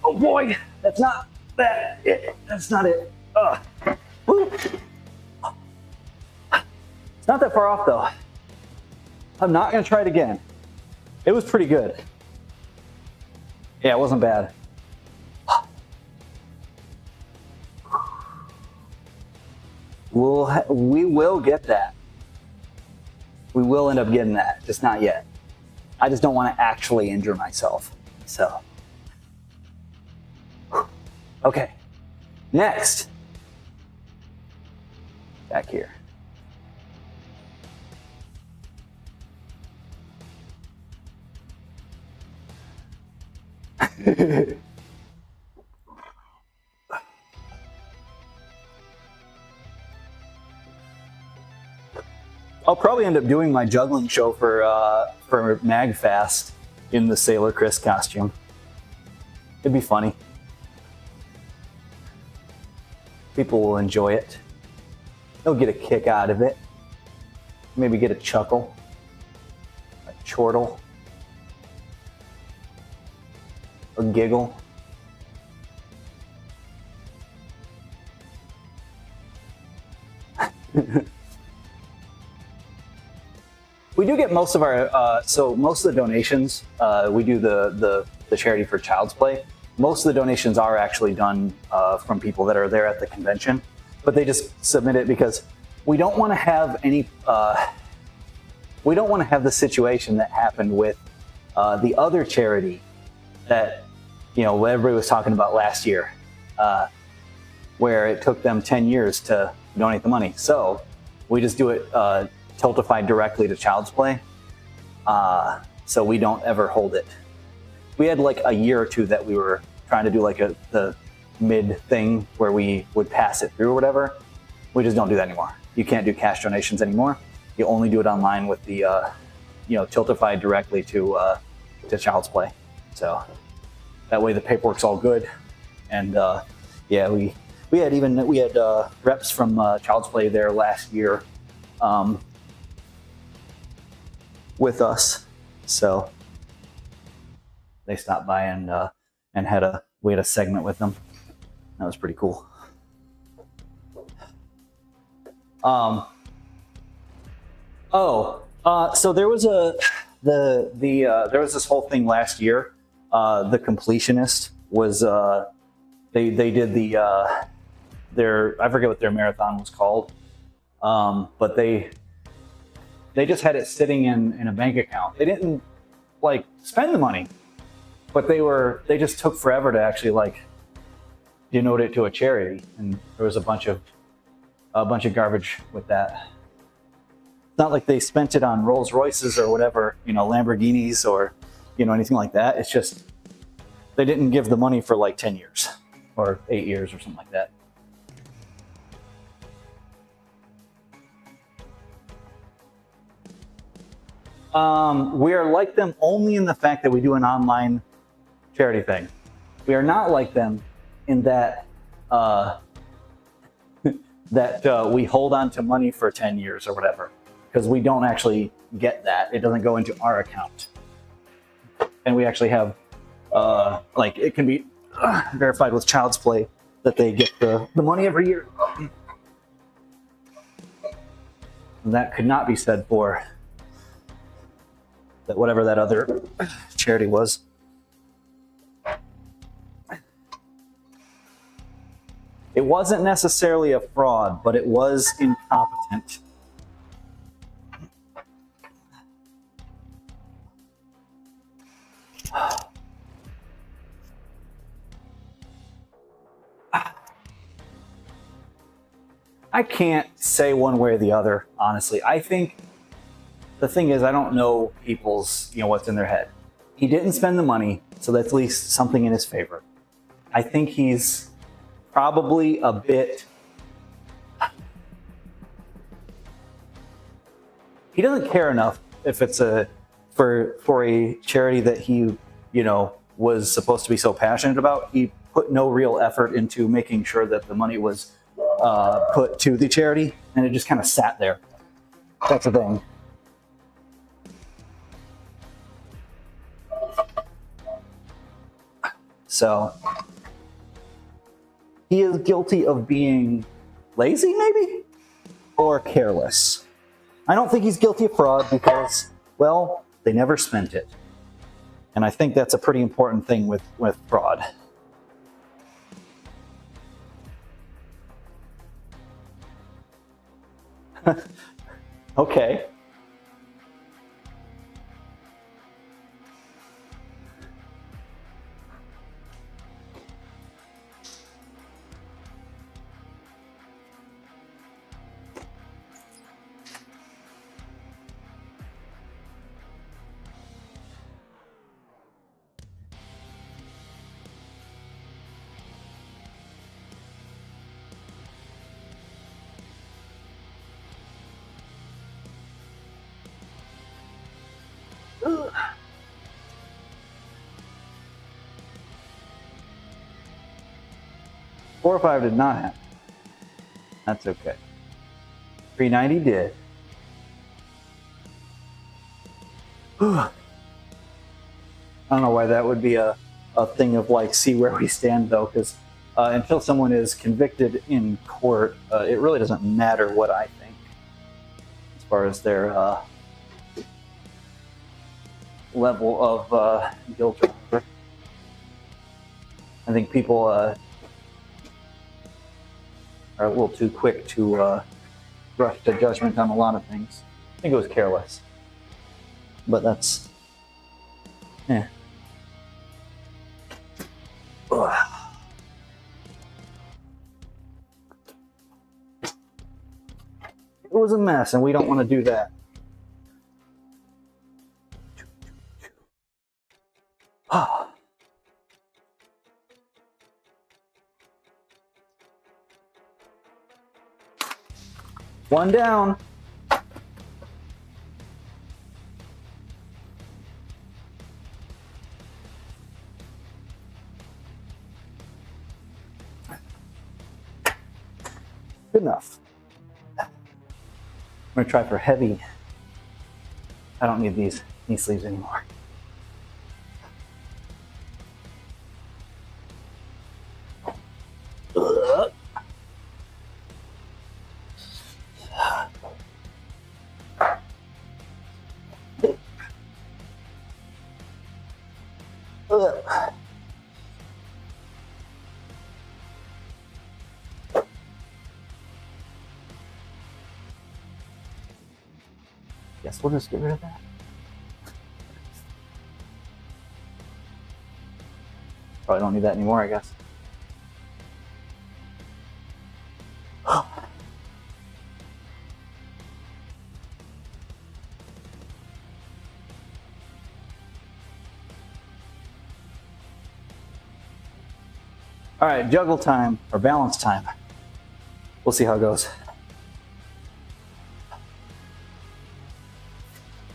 Oh boy, that's not that. That's not it. Woo. It's not that far off though. I'm not gonna try it again. It was pretty good. Yeah, it wasn't bad. We will get that. We will end up getting that, just not yet. I just don't want to actually injure myself. So. Okay, next. Back here. I'll probably end up doing my juggling show for MagFest in the Sailor Chris costume. It'd be funny. People will enjoy it. They'll get a kick out of it. Maybe get a chuckle, a chortle, a giggle. We do get most of our, so most of the donations, we do the charity for Child's Play. Most of the donations are actually done from people that are there at the convention, but they just submit it because we don't want to have any, we don't want to have the situation that happened with the other charity that, you know, everybody was talking about last year, where it took them 10 years to donate the money. So we just do it tiltified directly to Child's Play, so we don't ever hold it. We had like a year or two that we were trying to do like the mid thing where we would pass it through or whatever. We just don't do that anymore. You can't do cash donations anymore. You only do it online with the, you know, tiltified directly to Child's Play. So that way the paperwork's all good. And yeah, we had reps from Child's Play there last year with us. So they stopped by and we had a segment with them. That was pretty cool. So there was there was this whole thing last year. The Completionist was they did their, I forget what their marathon was called, but they just had it sitting in a bank account. They didn't like spend the money, but they just took forever to actually like denote it to a charity, and there was a bunch of garbage with that. It's not like they spent it on Rolls Royces or whatever, you know, Lamborghinis or, you know, anything like that. It's just they didn't give the money for like 10 years or 8 years or something like that. We are like them only in the fact that we do an online charity thing. We are not like them in that we hold on to money for 10 years or whatever, because we don't actually get that. It doesn't go into our account. And we actually have, like, it can be verified with Child's Play that they get the money every year. And that could not be said for that whatever that other charity was. It wasn't necessarily a fraud, but it was incompetent. I can't say one way or the other, honestly. I think the thing is, I don't know people's, you know, what's in their head. He didn't spend the money, so that's at least something in his favor. I think he's probably a bit, he doesn't care enough if it's for a charity that he, you know, was supposed to be so passionate about. He put no real effort into making sure that the money was put to the charity, and it just kind of sat there. That's the thing. So he is guilty of being lazy, maybe, or careless. I don't think he's guilty of fraud because, well, they never spent it. And I think that's a pretty important thing with fraud. Okay. Ugh. 4 or 5 did not happen. That's okay. 390 did. I don't know why that would be a thing of like, see where we stand though, because until someone is convicted in court, it really doesn't matter what I think. far as their level of guilt or whatever. I think people are a little too quick to rush to judgment on a lot of things. I think it was careless. But that's... yeah. Ugh. It was a mess, and we don't want to do that. One down. Good enough. I'm going to try for heavy. I don't need these knee sleeves anymore. Guess we'll just get rid of that. Probably don't need that anymore, I guess. All right, juggle time or balance time. We'll see how it goes.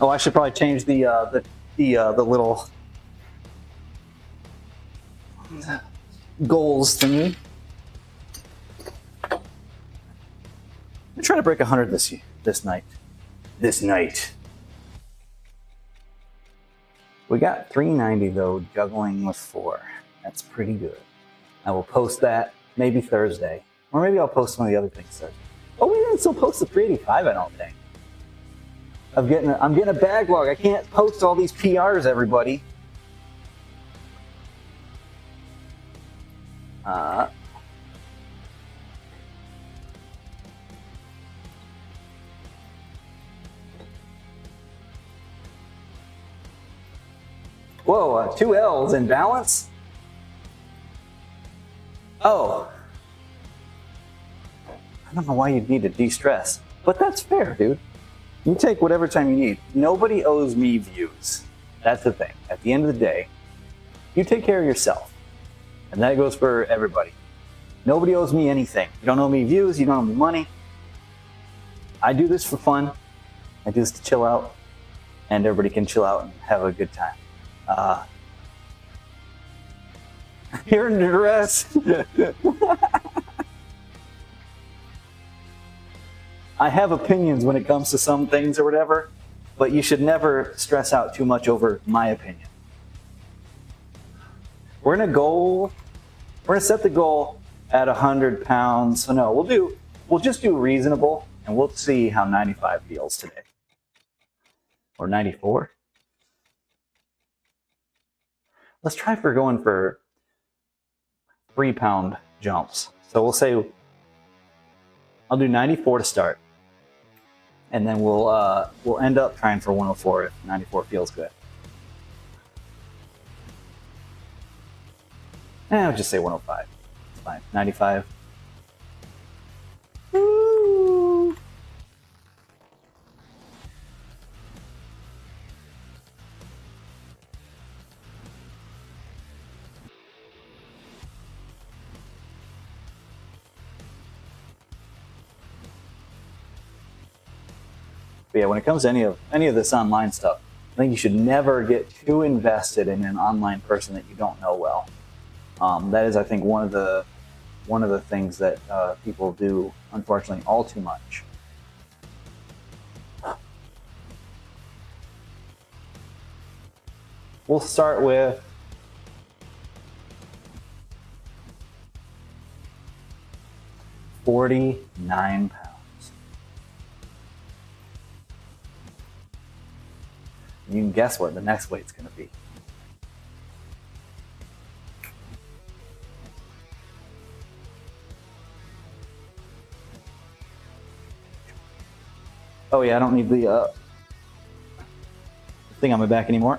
Oh, I should probably change the little goals thingy. I'm trying to break 100 this night. We got 390 though, juggling with 4. That's pretty good. I will post that maybe Thursday, or maybe I'll post some of the other things Thursday. Oh, we didn't still post the 385, I don't think. I'm getting a backlog. I can't post all these PRs, everybody. Whoa, 2 L's in balance? Oh. I don't know why you'd need to de-stress, but that's fair, dude. You take whatever time you need. Nobody owes me views. That's the thing. At the end of the day, you take care of yourself. And that goes for everybody. Nobody owes me anything. You don't owe me views, you don't owe me money. I do this for fun. I do this to chill out. And everybody can chill out and have a good time. You're in duress. I have opinions when it comes to some things or whatever, but you should never stress out too much over my opinion. We're gonna set the goal at 100 pounds. So no, we'll just do reasonable, and we'll see how 95 feels today. Or 94. Let's try for going for 3-pound jumps. So we'll say I'll do 94 to start, and then we'll end up trying for 104 if 94 feels good. I'll just say 105. It's fine. 95. Woo! But yeah, when it comes to any of this online stuff, I think you should never get too invested in an online person that you don't know well. That is, I think, one of the things that people do, unfortunately, all too much. We'll start with $49. You can guess what the next weight's going to be. Oh yeah, I don't need the thing on my back anymore.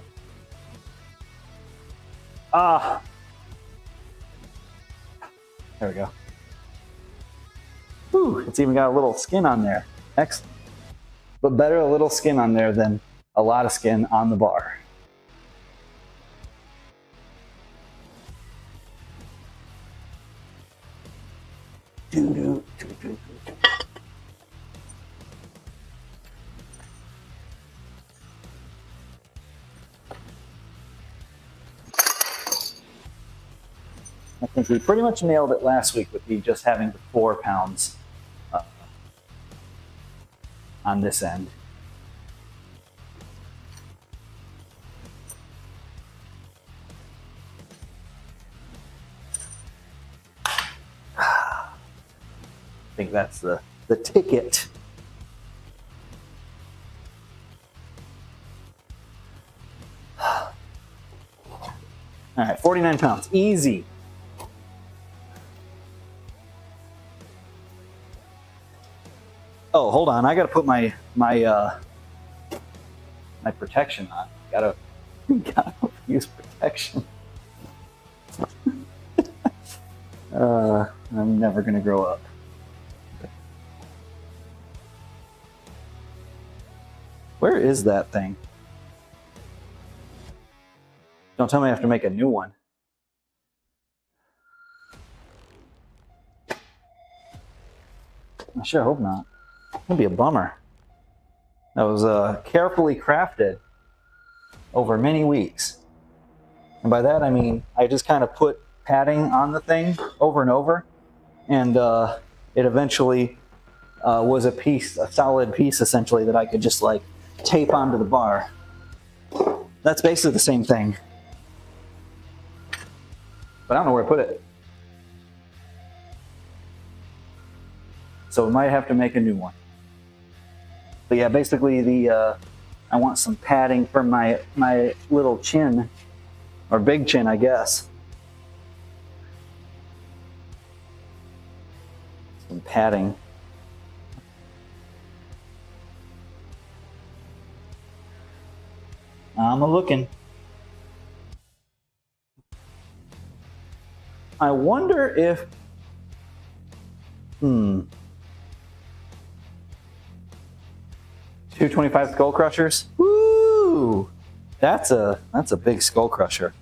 Ah! There we go. Whew, it's even got a little skin on there. Excellent. But better a little skin on there than a lot of skin on the bar. I think we pretty much nailed it last week with me just having the 4 pounds on this end. I think that's the ticket. All right, 49 pounds, easy. Oh, hold on, I gotta put my protection on. Gotta use protection. I'm never gonna grow up. Where is that thing? Don't tell me I have to make a new one. I sure hope not. That'd be a bummer. That was carefully crafted over many weeks. And by that I mean I just kind of put padding on the thing over and over, and it eventually was a solid piece essentially that I could just like tape onto the bar. That's basically the same thing. But I don't know where to put it. So we might have to make a new one. But yeah, basically I want some padding for my little chin, or big chin, I guess. Some padding. I'm a-looking. I wonder if, 225 skull crushers. Woo! That's a big skull crusher. I'm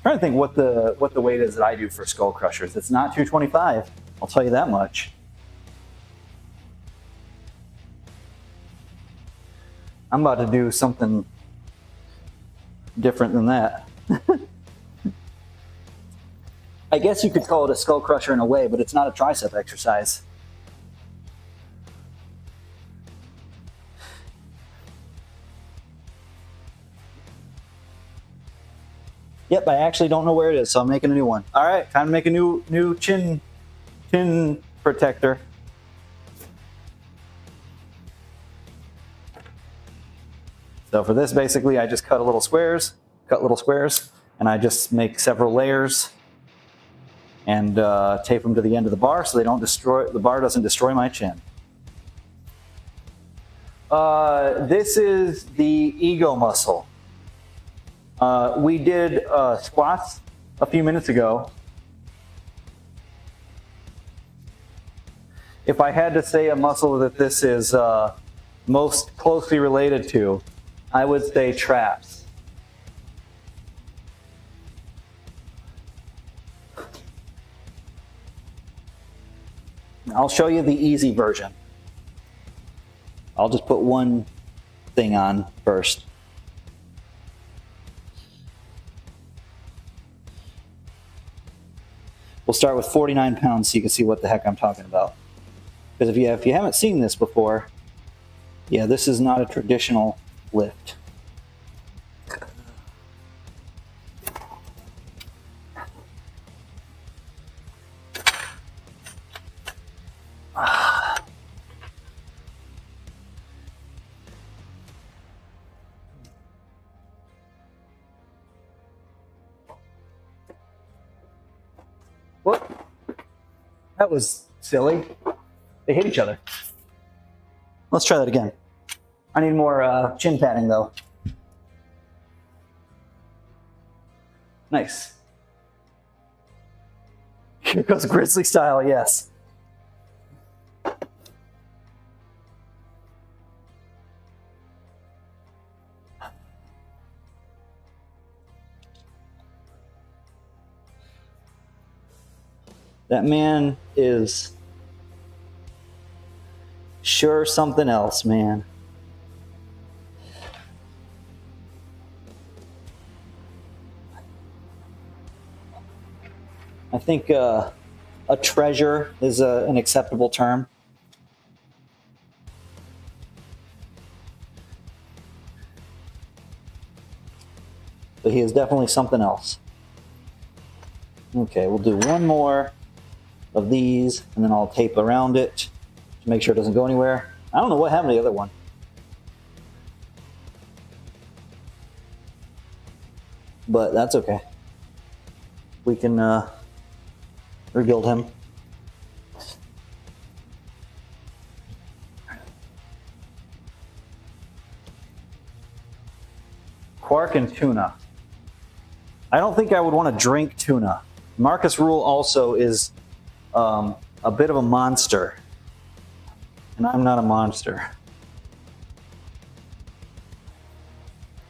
trying to think what the weight is that I do for skull crushers. It's not 225. I'll tell you that much. I'm about to do something different than that. I guess you could call it a skull crusher in a way, but it's not a tricep exercise. Yep, I actually don't know where it is, so I'm making a new one. All right, time to make a new chin protector. So for this, basically, I just cut little squares, and I just make several layers and tape them to the end of the bar so the bar doesn't destroy my chin. This is the ego muscle. We did squats a few minutes ago. If I had to say a muscle that this is most closely related to, I would say traps. I'll show you the easy version. I'll just put one thing on first. We'll start with 49 pounds so you can see what the heck I'm talking about. Because if you haven't seen this before, yeah, this is not a traditional lift. That was silly. They hit each other. Let's try that again. I need more chin padding though. Nice. Here goes Grizzly style, yes. That man is sure something else, man. I think a treasure is an acceptable term. But he is definitely something else. Okay, we'll do one more of these, and then I'll tape around it to make sure it doesn't go anywhere. I don't know what happened to the other one. But that's okay. We can rebuild him. Quark and tuna. I don't think I would want to drink tuna. Marcus Rule also is a bit of a monster. And I'm not a monster.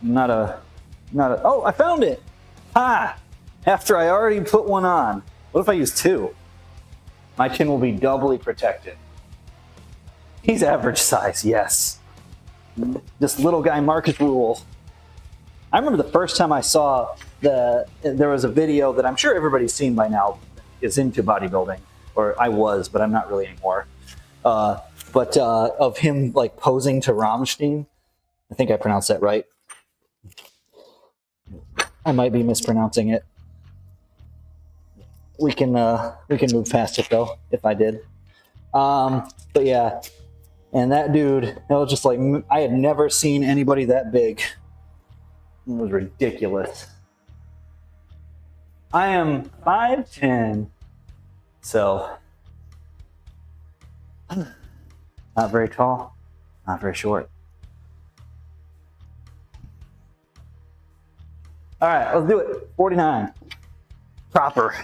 I'm not a... Oh, I found it! Ha! After I already put one on. What if I use two? My chin will be doubly protected. He's average size, yes. This little guy, Marcus Rule. I remember the first time I saw there was a video that I'm sure everybody's seen by now, is into bodybuilding, or I was, but I'm not really anymore. Of him like posing to Rammstein. I think I pronounced that right. I might be mispronouncing it. We can move past it though, if I did. But yeah, and that dude, it was just like, I had never seen anybody that big. It was ridiculous. I am 5'10", so not very tall, not very short. All right, let's do it. 49. Proper.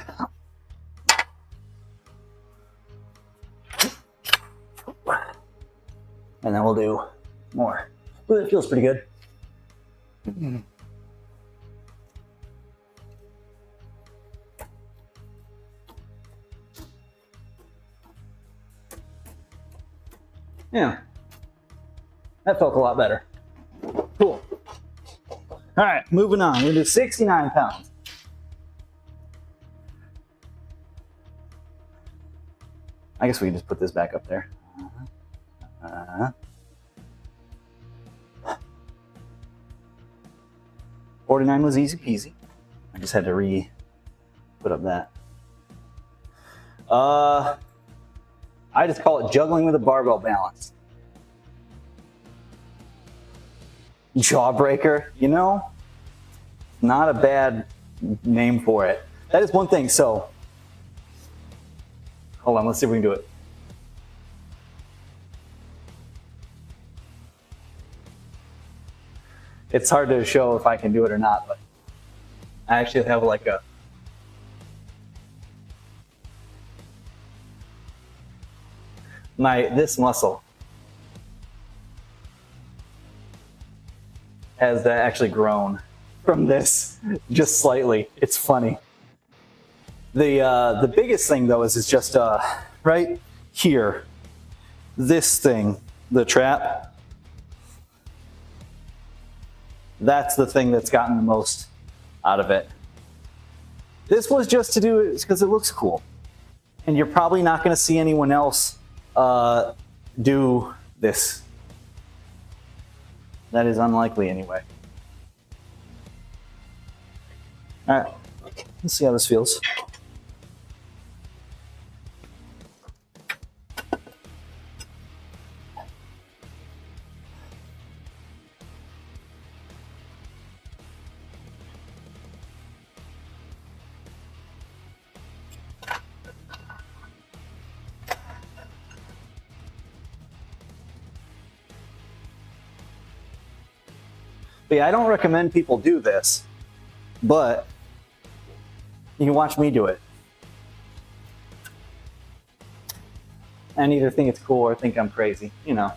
And then we'll do more. Ooh, it feels pretty good. Yeah, that felt a lot better. Cool. All right, moving on. We're gonna do 69 pounds. I guess we can just put this back up there. 49 was easy peasy. I just had to put up that. I just call it juggling with a barbell balance. Jawbreaker, you know, not a bad name for it. That is one thing. So, hold on, let's see if we can do it. It's hard to show if I can do it or not, but I actually have like this muscle has actually grown from this just slightly. It's funny. The biggest thing though is just right here, this thing, the trap. That's the thing that's gotten the most out of it. This was just to do it because it looks cool, and you're probably not going to see anyone else do this. That is unlikely anyway. All right, let's see how this feels. But yeah, I don't recommend people do this, but you can watch me do it. And either think it's cool or think I'm crazy, you know.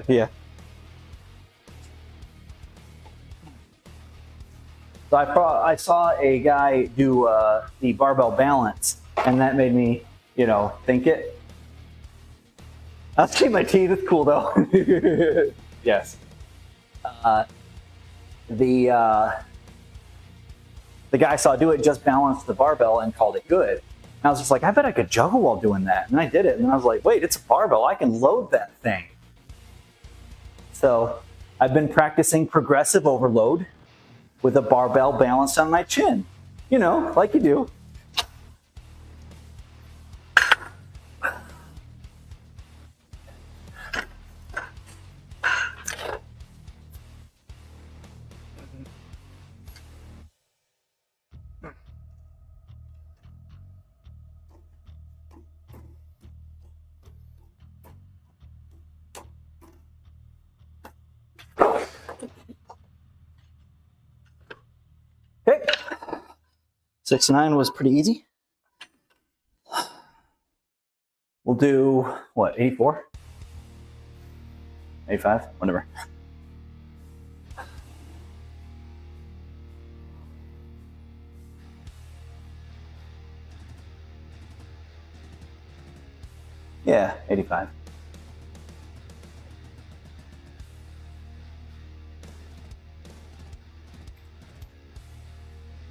Yeah. So I saw a guy do the barbell balance, and that made me, you know, think it. I'll see my teeth. It's cool though. Yes. The guy I saw do it just balanced the barbell and called it good. And I was just like, I bet I could juggle while doing that. And I did it, and I was like, wait, it's a barbell. I can load that thing. So I've been practicing progressive overload with a barbell balanced on my chin. You know, like you do. Okay. 6-9 was pretty easy. We'll do, what, 84? 85? Whatever. Yeah, 85.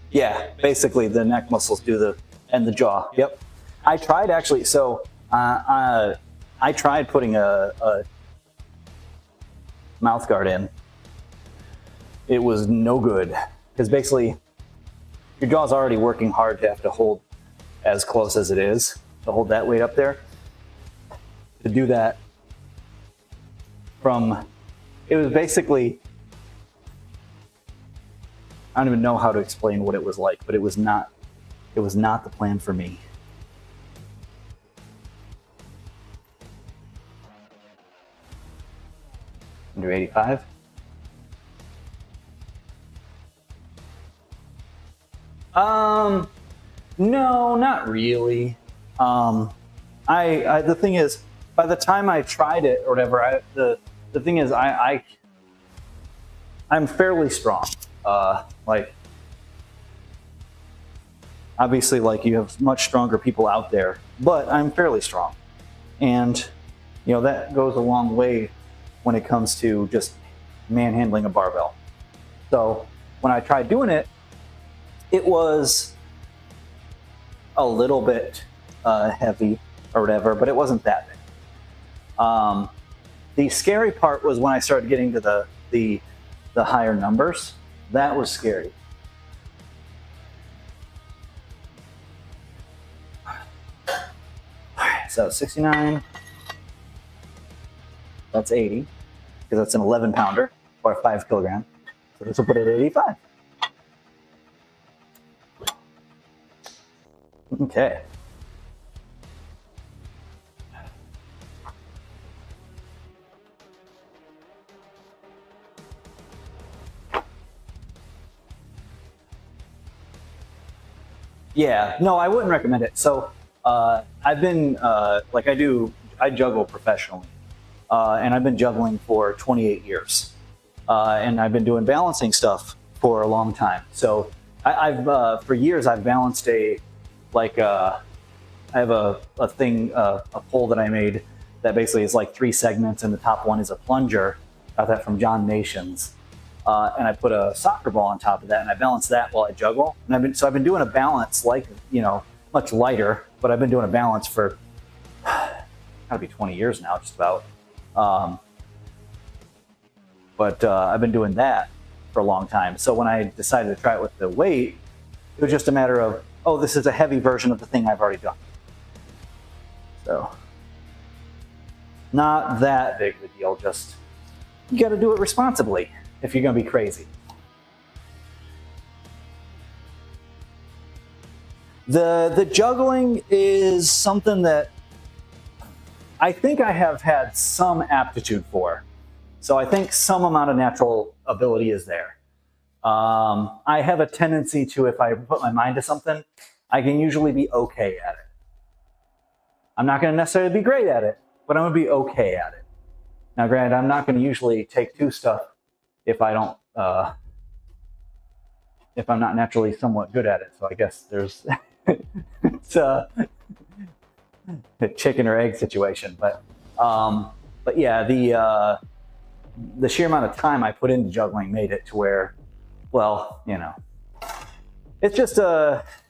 Yeah, basically the neck muscles do the, and the jaw. Yep. I tried actually, so I tried putting a mouth guard in. It was no good, because basically your jaw's already working hard to have to hold as close as it is, to hold that weight up there. To do that from, it was basically, I don't even know how to explain what it was like, but it was not the plan for me. Under 85. No, not really. The thing is, by the time I tried it or whatever, the thing is, I'm fairly strong. Like, obviously, like, you have much stronger people out there, but I'm fairly strong. And, you know, that goes a long way when it comes to just manhandling a barbell. So when I tried doing it, it was a little bit heavy or whatever, but it wasn't that big. The scary part was when I started getting to the higher numbers. That was scary. Alright, so 69. That's 80, because that's an 11 pounder or a 5 kilogram. So this will put it at 85. Okay. Yeah, no, I wouldn't recommend it. So I've been, like I juggle professionally. And I've been juggling for 28 years. And I've been doing balancing stuff for a long time. So I've for years, I've balanced I have a thing, a pole that I made that basically is like 3 segments, and the top one is a plunger. Got that from John Nations. And I put a soccer ball on top of that, and I balance that while I juggle. And I've been doing a balance, like, you know, much lighter, but I've been doing a balance for gotta be 20 years now, just about. I've been doing that for a long time. So when I decided to try it with the weight, it was just a matter of, oh, this is a heavy version of the thing I've already done. So not that big of a deal. Just, you got to do it responsibly if you're going to be crazy. The juggling is something that I think I have had some aptitude for. So I think some amount of natural ability is there. I have a tendency to, if I put my mind to something, I can usually be okay at it. I'm not going to necessarily be great at it, but I'm going to be okay at it. Now, granted, I'm not going to usually take to stuff if I don't, if I'm not naturally somewhat good at it. So I guess there's it's a chicken or egg situation. But yeah, the sheer amount of time I put into juggling made it to where, well, you know, it's just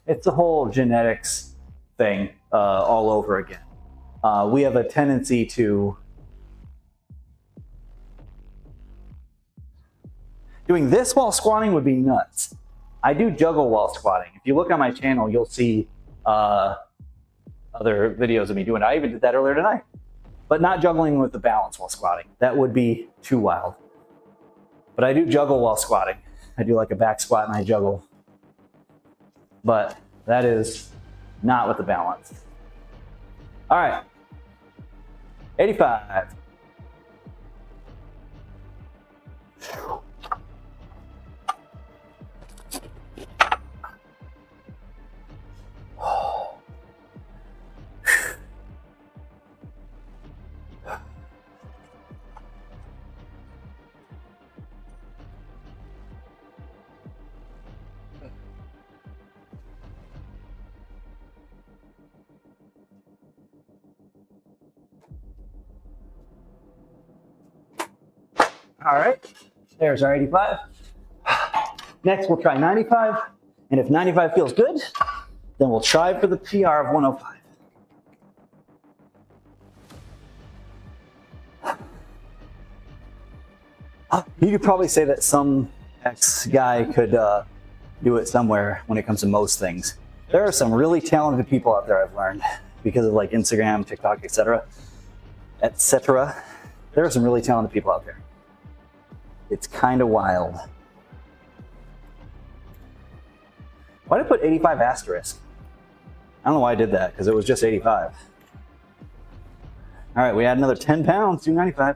it's a whole genetics thing all over again. We have a tendency to doing this while squatting would be nuts. I do juggle while squatting. If you look on my channel, you'll see other videos of me doing it. I even did that earlier tonight, but not juggling with the balance while squatting. That would be too wild. But I do juggle while squatting. I do like a back squat and I juggle. But that is not with the balance. All right, 85. All right, there's our 85. Next, we'll try 95. And if 95 feels good, then we'll try for the PR of 105. You could probably say that some ex-guy could do it somewhere when it comes to most things. There are some really talented people out there, I've learned, because of like Instagram, TikTok, etc. etc. There are some really talented people out there. It's kind of wild. Why did I put 85 asterisk? I don't know why I did that, because it was just 85. All right, we add another 10 pounds to 95.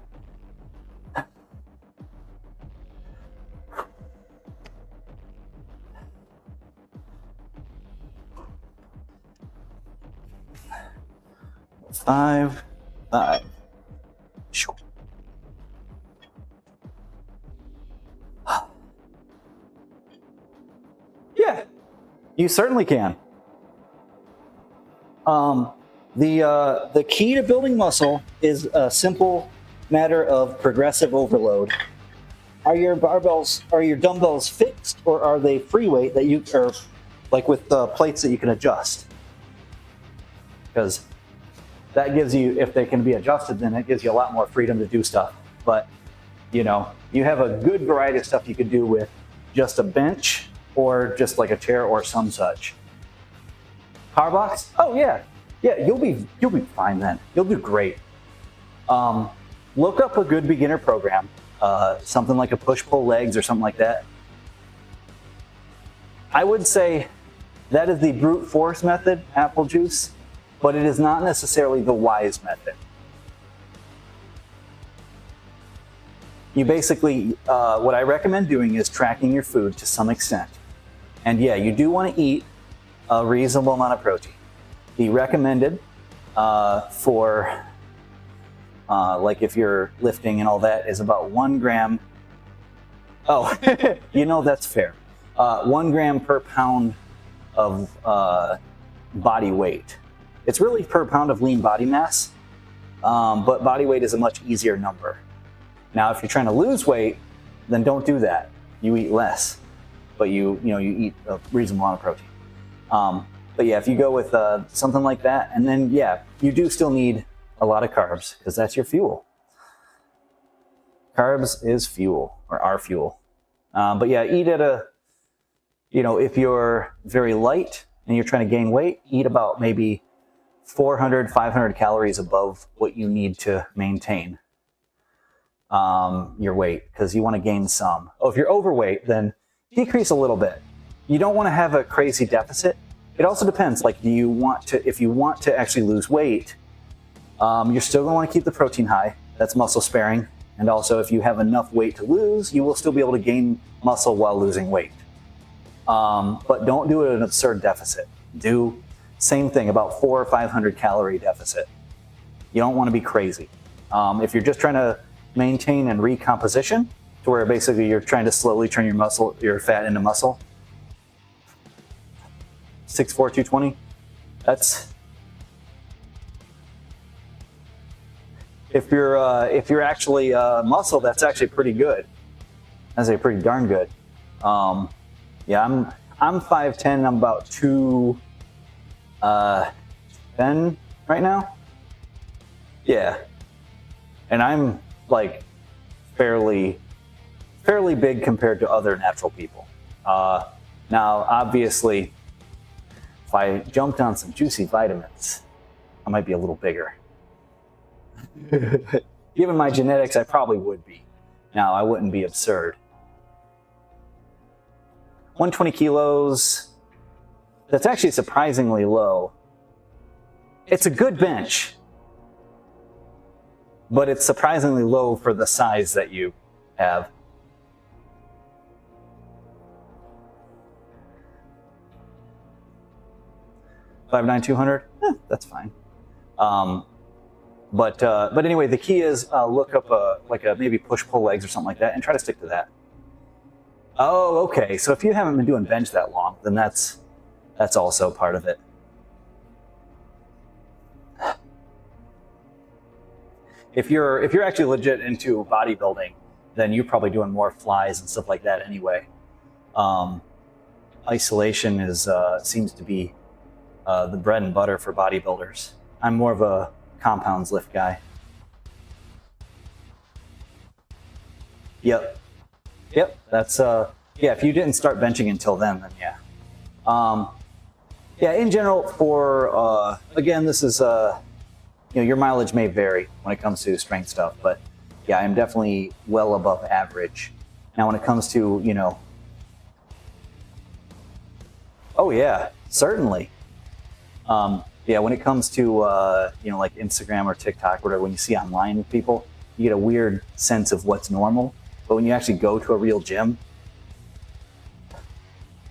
Five. Sure. Yeah, you certainly can. The key to building muscle is a simple matter of progressive overload. Are your dumbbells fixed, or are they free weight that you are like with plates that you can adjust? Because that gives you, if they can be adjusted, then it gives you a lot more freedom to do stuff. But you know, you have a good variety of stuff you could do with just a bench or just like a chair or some such. Power box? Oh yeah, you'll be fine then. You'll do great. Look up a good beginner program, something like a push-pull legs or something like that. I would say that is the brute force method, apple juice, but it is not necessarily the wise method. You basically, what I recommend doing is tracking your food to some extent. And yeah, you do want to eat a reasonable amount of protein. The recommended for like if you're lifting and all that is about 1 gram. Oh, you know, that's fair. 1 gram per pound of body weight. It's really per pound of lean body mass, but body weight is a much easier number. Now, if you're trying to lose weight, then don't do that. You eat less, but you eat a reasonable amount of protein. But yeah, if you go with something like that, and then yeah, you do still need a lot of carbs because that's your fuel. Carbs is fuel, or our fuel. But yeah, eat at a, if you're very light and you're trying to gain weight, eat about maybe 400, 500 calories above what you need to maintain your weight, because you want to gain some. Oh, if you're overweight, then decrease a little bit. You don't want to have a crazy deficit. It also depends, like, if you want to actually lose weight, you're still going to want to keep the protein high. That's muscle sparing. And also, if you have enough weight to lose, you will still be able to gain muscle while losing weight. But don't do it at an absurd deficit. Do same thing, about 400 or 500 calorie deficit. You don't want to be crazy. If you're just trying to maintain and recomposition, to where basically you're trying to slowly turn your fat into muscle. 6'4", 220. That's if you're actually muscle, that's actually pretty good. That's actually pretty darn good. Yeah, I'm 5'10". I'm about 210 right now. Yeah, and I'm like fairly big compared to other natural people. Now, obviously, if I jumped on some juicy vitamins, I might be a little bigger. Given my genetics, I probably would be. Now, I wouldn't be absurd. 120 kilos, that's actually surprisingly low. It's a good bench, but it's surprisingly low for the size that you have. $5'9", 200, that's fine. But anyway, the key is look up like a maybe push-pull legs or something like that, and try to stick to that. Oh, okay. So if you haven't been doing bench that long, then that's also part of it. If you're actually legit into bodybuilding, then you're probably doing more flies and stuff like that anyway. Isolation seems to be the bread and butter for bodybuilders. I'm more of a compounds lift guy. Yep. That's yeah. If you didn't start benching until then yeah. Yeah. In general, for again, this is your mileage may vary when it comes to strength stuff, but yeah, I'm definitely well above average. Now, when it comes to oh yeah, certainly. Yeah, when it comes to like Instagram or TikTok, whatever, when you see online people, you get a weird sense of what's normal. But when you actually go to a real gym,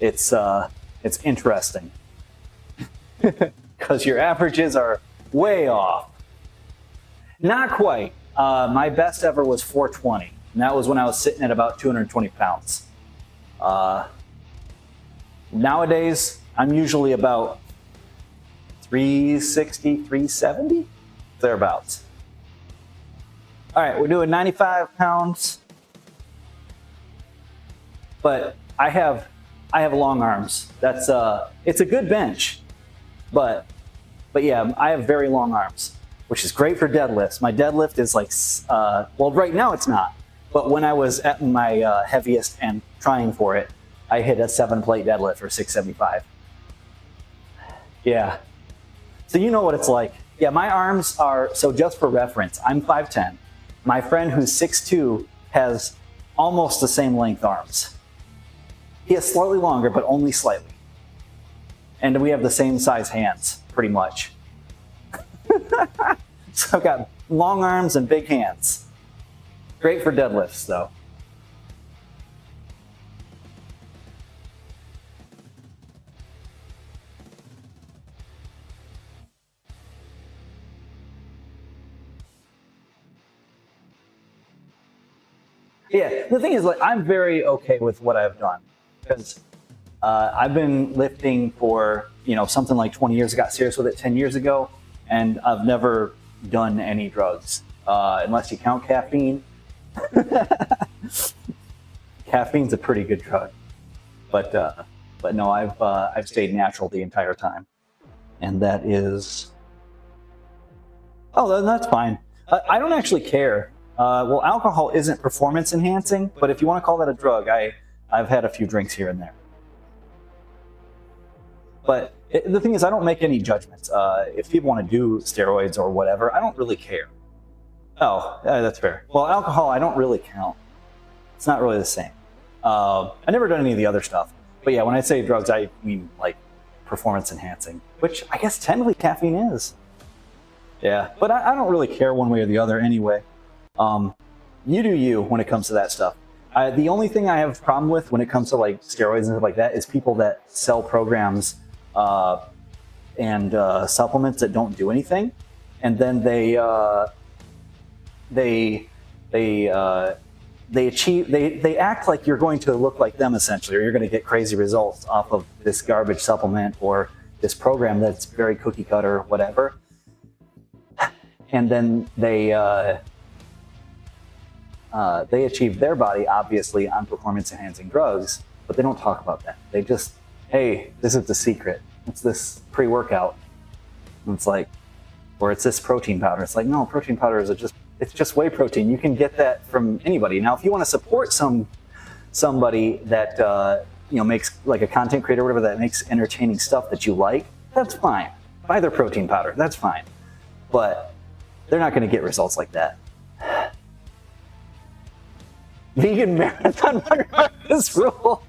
it's interesting because your averages are way off. Not quite. My best ever was 420, and that was when I was sitting at about 220 pounds. Nowadays, I'm usually about 360, 370, thereabouts. All right, we're doing 95 pounds, but I have long arms. That's it's a good bench, but yeah, I have very long arms, which is great for deadlifts. My deadlift is like, well, right now it's not, but when I was at my heaviest and trying for it, I hit a 7-plate deadlift for 675. Yeah. So you know what it's like. Yeah, my arms are, so just for reference, I'm 5'10". My friend who's 6'2" has almost the same length arms. He has slightly longer, but only slightly. And we have the same size hands, pretty much. So I've got long arms and big hands. Great for deadlifts, though. Yeah, the thing is, like, I'm very okay with what I've done because I've been lifting for something like 20 years. I got serious with it 10 years ago, and I've never done any drugs unless you count caffeine. Caffeine's a pretty good drug, but no, I've stayed natural the entire time, and that is then that's fine. I don't actually care. Well, alcohol isn't performance enhancing, but if you want to call that a drug, I've had a few drinks here and there. But the thing is, I don't make any judgments. If people want to do steroids or whatever, I don't really care. Oh, that's fair. Well, alcohol, I don't really count. It's not really the same. I've never done any of the other stuff. But yeah, when I say drugs, I mean like performance enhancing, which I guess technically caffeine is. Yeah, but I don't really care one way or the other anyway. You do you when it comes to that stuff. The only thing I have a problem with when it comes to like steroids and stuff like that is people that sell programs and supplements that don't do anything, and then they act like you're going to look like them essentially, or you're going to get crazy results off of this garbage supplement or this program that's very cookie cutter or whatever. And then they achieve their body obviously on performance enhancing drugs, but they don't talk about that. They just, hey, this is the secret. It's this pre-workout. And it's like, or it's this protein powder. It's like, no, protein powder is it's just whey protein. You can get that from anybody. Now, if you want to support somebody that makes like a content creator or whatever that makes entertaining stuff that you like, that's fine. Buy their protein powder. That's fine. But they're not going to get results like that. Vegan marathon runner this rule.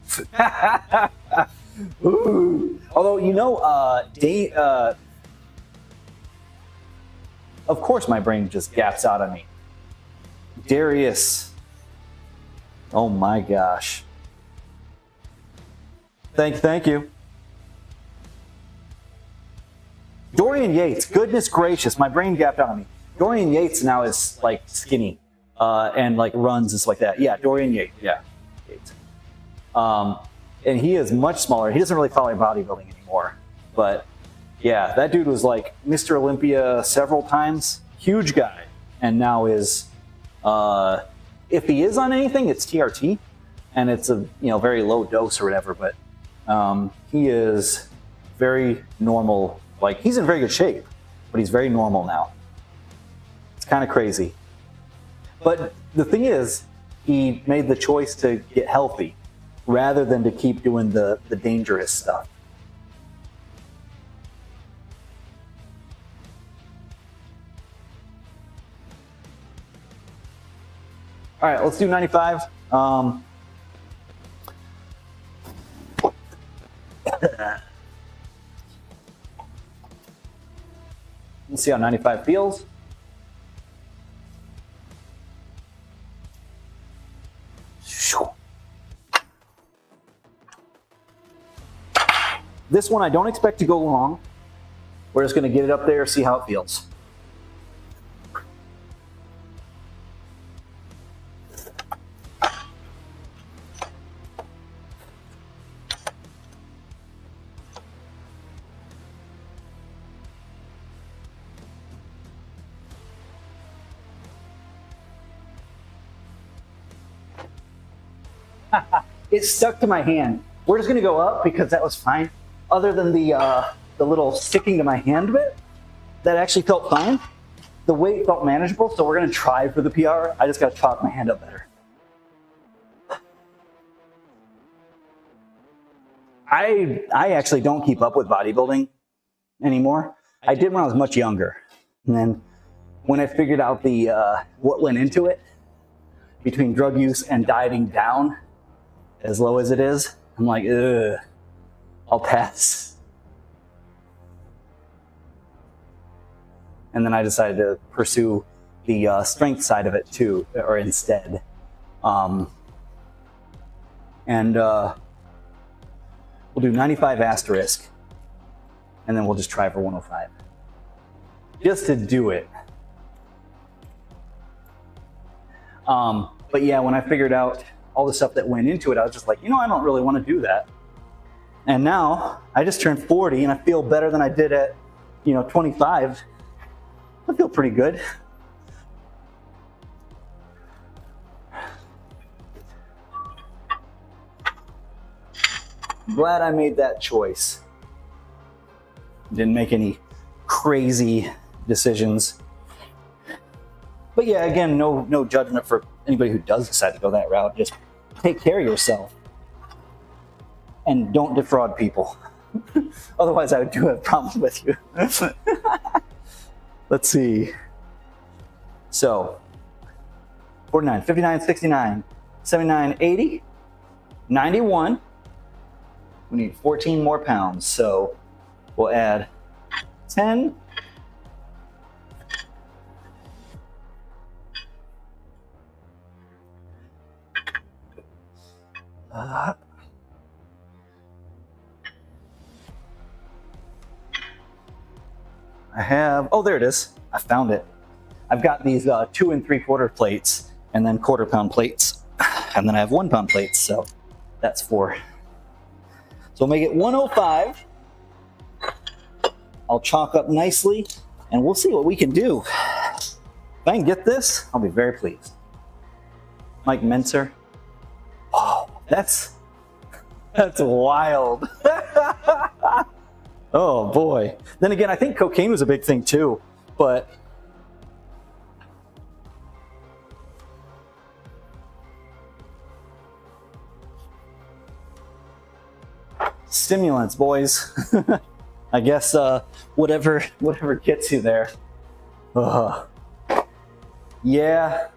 Although, of course my brain just gaps out on me. Darius. Oh my gosh. Thank you. Dorian Yates, goodness gracious, my brain gapped out on me. Dorian Yates now is like skinny and like runs and stuff like that. Yeah, Dorian Yates, yeah. Yates. And he is much smaller. He doesn't really follow bodybuilding anymore. But yeah, that dude was like Mr. Olympia several times. Huge guy. And now is, if he is on anything, it's TRT. And it's a very low dose or whatever. But he is very normal. Like, he's in very good shape, but he's very normal now. It's kind of crazy. But the thing is, he made the choice to get healthy rather than to keep doing the dangerous stuff. All right, let's do 95. Let's see how 95 feels. This one I don't expect to go long. We're just going to get it up there, see how it feels. It stuck to my hand. We're just gonna go up because that was fine. Other than the little sticking to my hand bit, that actually felt fine. The weight felt manageable, so we're gonna try for the PR. I just gotta chalk my hand up better. I actually don't keep up with bodybuilding anymore. I did when I was much younger. And then when I figured out the what went into it, between drug use and dieting down as low as it is, I'm like, ugh, I'll pass. And then I decided to pursue the strength side of it too, or instead. We'll do 95 asterisk, and then we'll just try for 105. Just to do it. But yeah, when I figured out all the stuff that went into it, I was just like, I don't really want to do that. And now I just turned 40 and I feel better than I did at, 25. I feel pretty good. Glad I made that choice. Didn't make any crazy decisions. But yeah, again, no judgment for anybody who does decide to go that route. Just take care of yourself and don't defraud people. Otherwise, I would do have problems with you. Let's see. So, 49, 59, 69, 79, 80, 91. We need 14 more pounds. So, we'll add 10. I have, oh, there it is. I found it. I've got these 2 3/4 plates and then 1/4 pound plates. And then I have 1 pound plates, so that's 4. So we'll make it 105. I'll chalk up nicely and we'll see what we can do. If I can get this, I'll be very pleased. Mike Menser. Oh, that's wild. Oh boy. Then again, I think cocaine was a big thing too, but stimulants, boys. I guess whatever gets you there. Yeah.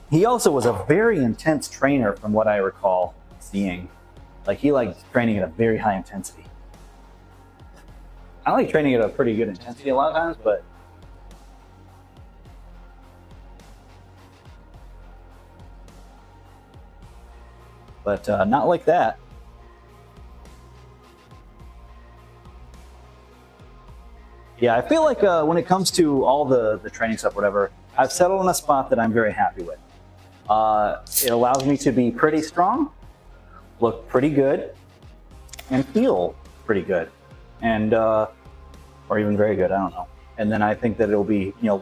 He also was a very intense trainer from what I recall seeing. Like he liked training at a very high intensity. I like training at a pretty good intensity a lot of times, but not like that. Yeah, I feel like when it comes to all the training stuff, whatever, I've settled on a spot that I'm very happy with. It allows me to be pretty strong, look pretty good, and feel pretty good, and or even very good. I don't know. And then I think that it'll be, you know,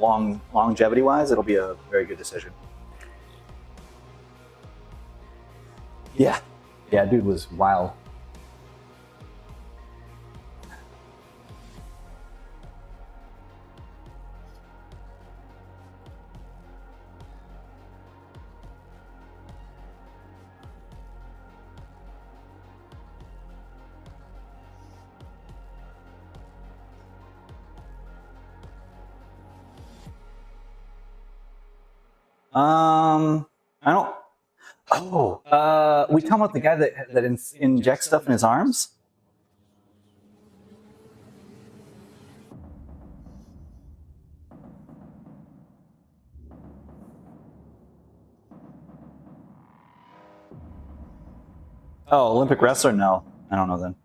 longevity-wise, it'll be a very good decision. Yeah, dude was wild. I don't. Oh, we talking about the guy that injects stuff in his arms? Oh, Olympic wrestler? No, I don't know then.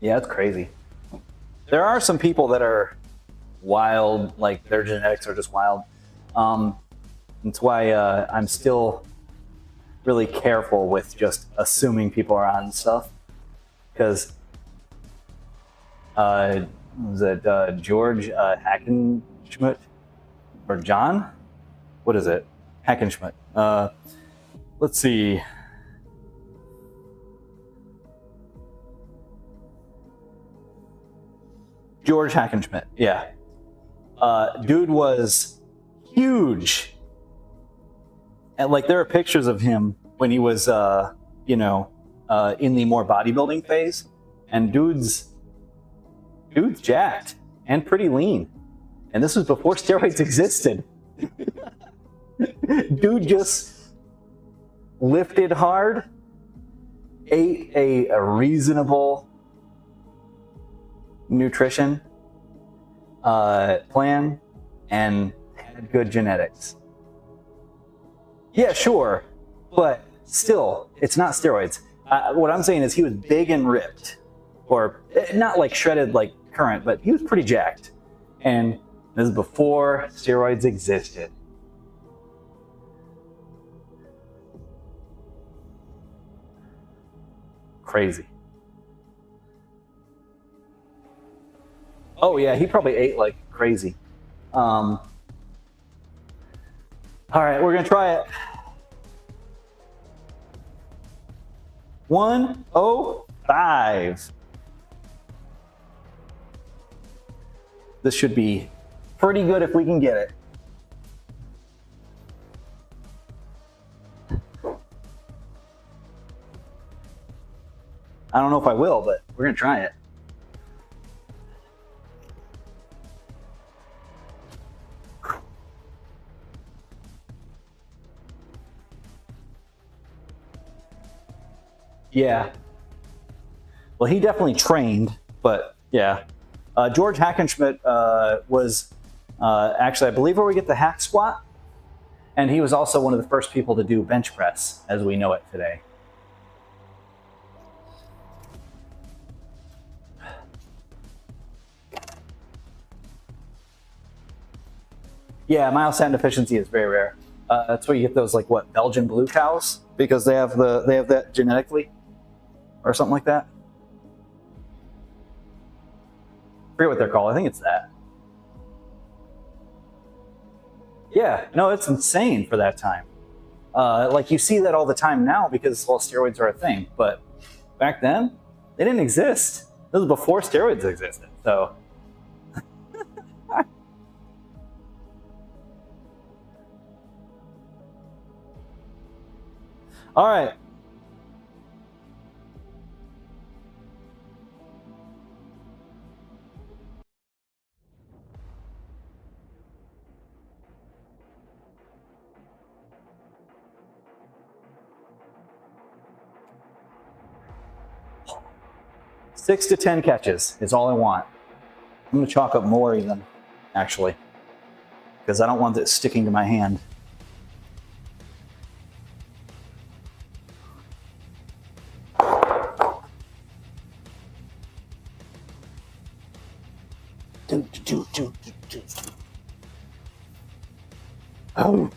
Yeah, it's crazy. There are some people that are wild, like their genetics are just wild. That's why I'm still really careful with just assuming people are on stuff. Because, was it George Hackenschmidt? Or John? What is it? Hackenschmidt. Let's see. George Hackenschmidt, yeah. Dude was huge. And like there are pictures of him when he was, in the more bodybuilding phase. And dude's jacked and pretty lean. And this was before steroids existed. Dude just lifted hard, ate a reasonable nutrition plan, and had good genetics. Yeah, sure, but still, it's not steroids. What I'm saying is he was big and ripped, or not like shredded like current, but he was pretty jacked. And this is before steroids existed. Crazy. Oh yeah, he probably ate like crazy. All right, we're gonna try it. 105. This should be pretty good if we can get it. I don't know if I will, but we're gonna try it. Yeah. Well, he definitely trained, but yeah. George Hackenschmidt was actually, I believe, where we get the hack squat. And he was also one of the first people to do bench press as we know it today. Yeah, myostatin deficiency is very rare. That's where you get those, like, what, Belgian blue cows, because they have that genetically, or something like that. I forget what they're called. I think it's that. Yeah, no, it's insane for that time. Like, you see that all the time now because, well, steroids are a thing, but back then they didn't exist. This was before steroids existed. So. All right. Six to 10 catches is all I want. I'm going to chalk up more even, actually, because I don't want it sticking to my hand. Oh.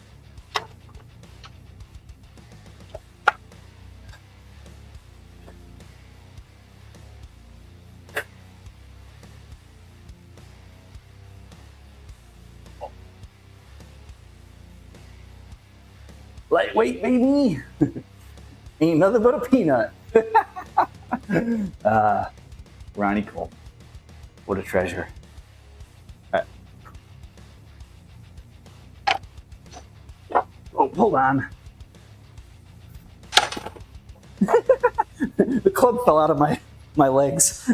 Lightweight, baby. Ain't nothing but a peanut. Ronnie Cole. What a treasure. All right. Oh, hold on. The club fell out of my legs.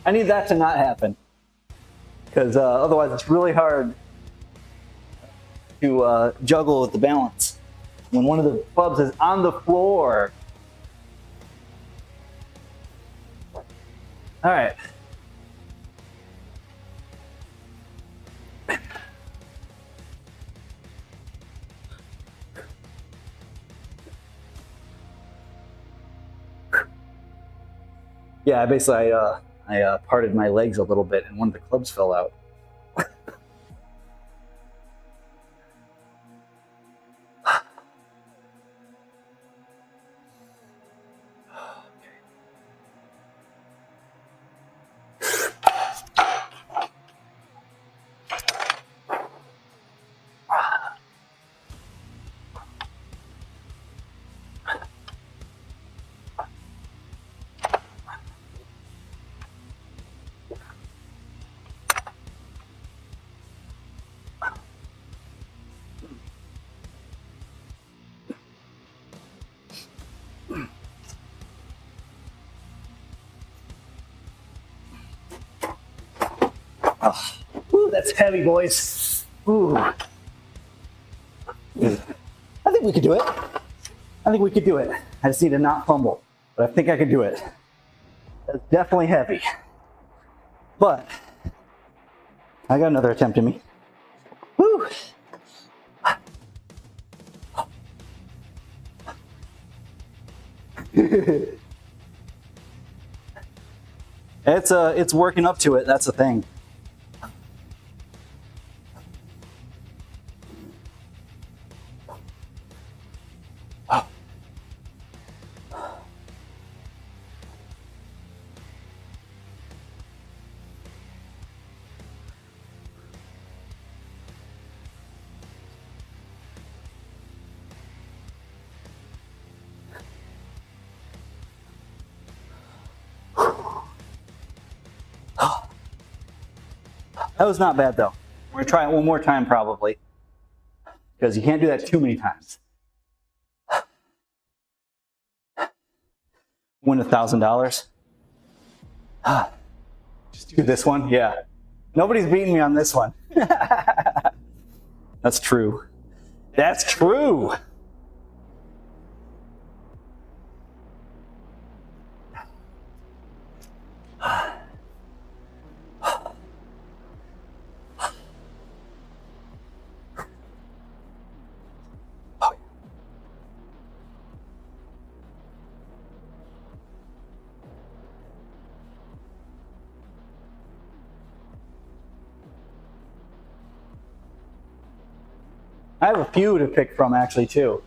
I need that to not happen, because otherwise it's really hard to juggle with the balance when one of the clubs is on the floor. All right. Yeah, basically I parted my legs a little bit and one of the clubs fell out. Oh, ooh, that's heavy, boys. Ooh. I think we could do it. I think we could do it. I just need to not fumble, but I think I could do it. That's definitely heavy. But I got another attempt in me. Woo! It's working up to it. That's the thing. That was not bad though. We're gonna try it one more time probably, because you can't do that too many times. Win $1,000. Just do this one, yeah. Nobody's beating me on this one. That's true. That's true. I have a few to pick from actually too.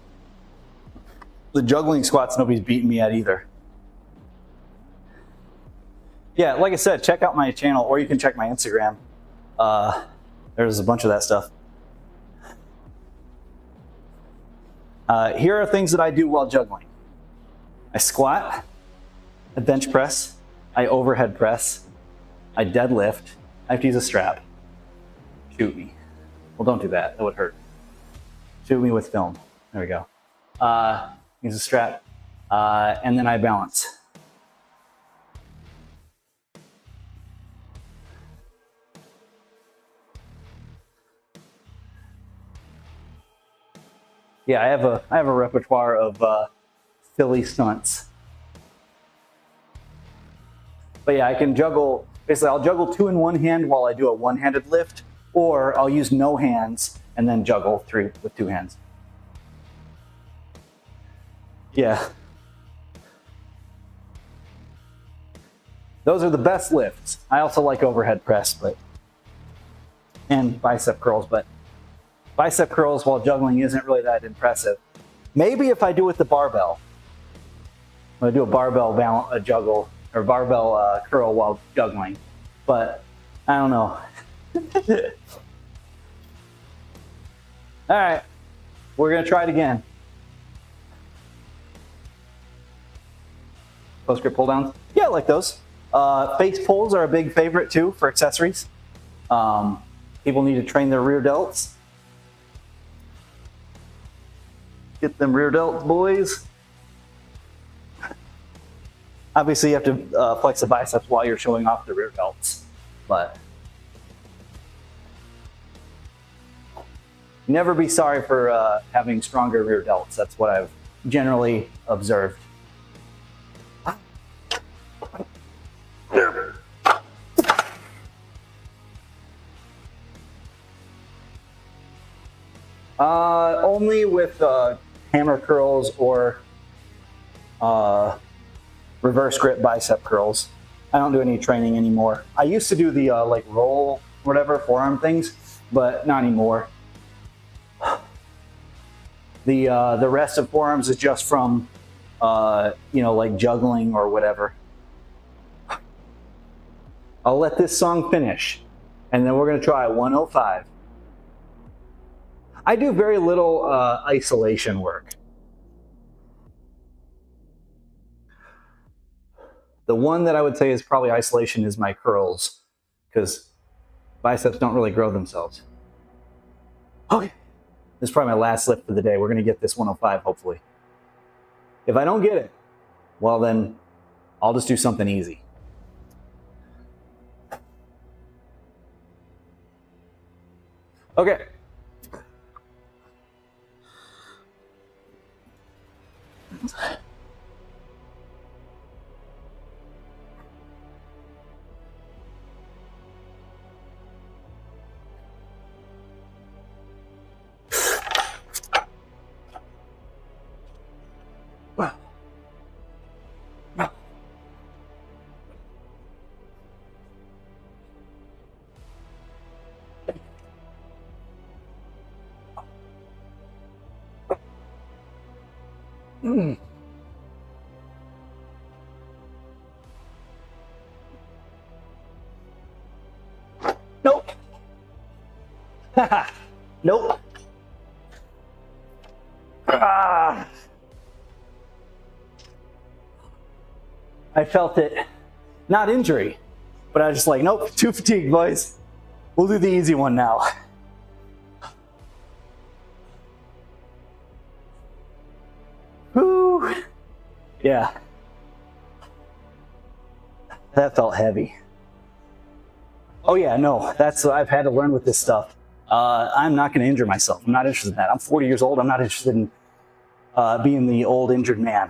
The juggling squats nobody's beating me at either. Yeah, like I said, check out my channel or you can check my Instagram. There's a bunch of that stuff. Here are things that I do while juggling. I squat, I bench press, I overhead press, I deadlift, I have to use a strap. Shoot me. Well, don't do that, that would hurt. Shoot me with film. There we go. Use a strap, and then I balance. Yeah, I have a repertoire of silly stunts. But yeah, I can juggle, basically I'll juggle 2 in one hand while I do a one-handed lift, or I'll use no hands and then juggle 3 with 2 hands. Yeah. Those are the best lifts. I also like overhead press, and bicep curls, but bicep curls while juggling isn't really that impressive. Maybe if I do it with the barbell. I'm gonna do a barbell juggle, or barbell curl while juggling, but I don't know. All right, we're gonna try it again. Close grip pull downs. Yeah, I like those. Face pulls are a big favorite too for accessories. People need to train their rear delts. Get them rear delts, boys. Obviously, you have to flex the biceps while you're showing off the rear delts, but never be sorry for having stronger rear delts. That's what I've generally observed. Only with hammer curls or reverse grip bicep curls. I don't do any training anymore. I used to do the like roll, whatever, forearm things, but not anymore. The rest of forearms is just from you know, like juggling or whatever. I'll let this song finish, and then we're gonna try 105. I do very little isolation work. The one that I would say is probably isolation is my curls, because biceps don't really grow themselves. Okay, this is probably my last lift for the day. We're gonna get this 105, hopefully. If I don't get it, well then, I'll just do something easy. Okay. Nope. Nope. I felt it. Not injury, but I was just like, nope, too fatigued, boys. We'll do the easy one now. Whew. Yeah. That felt heavy. Oh yeah, no, that's what I've had to learn with this stuff. I'm not going to injure myself. I'm not interested in that. I'm 40 years old. I'm not interested in being the old injured man.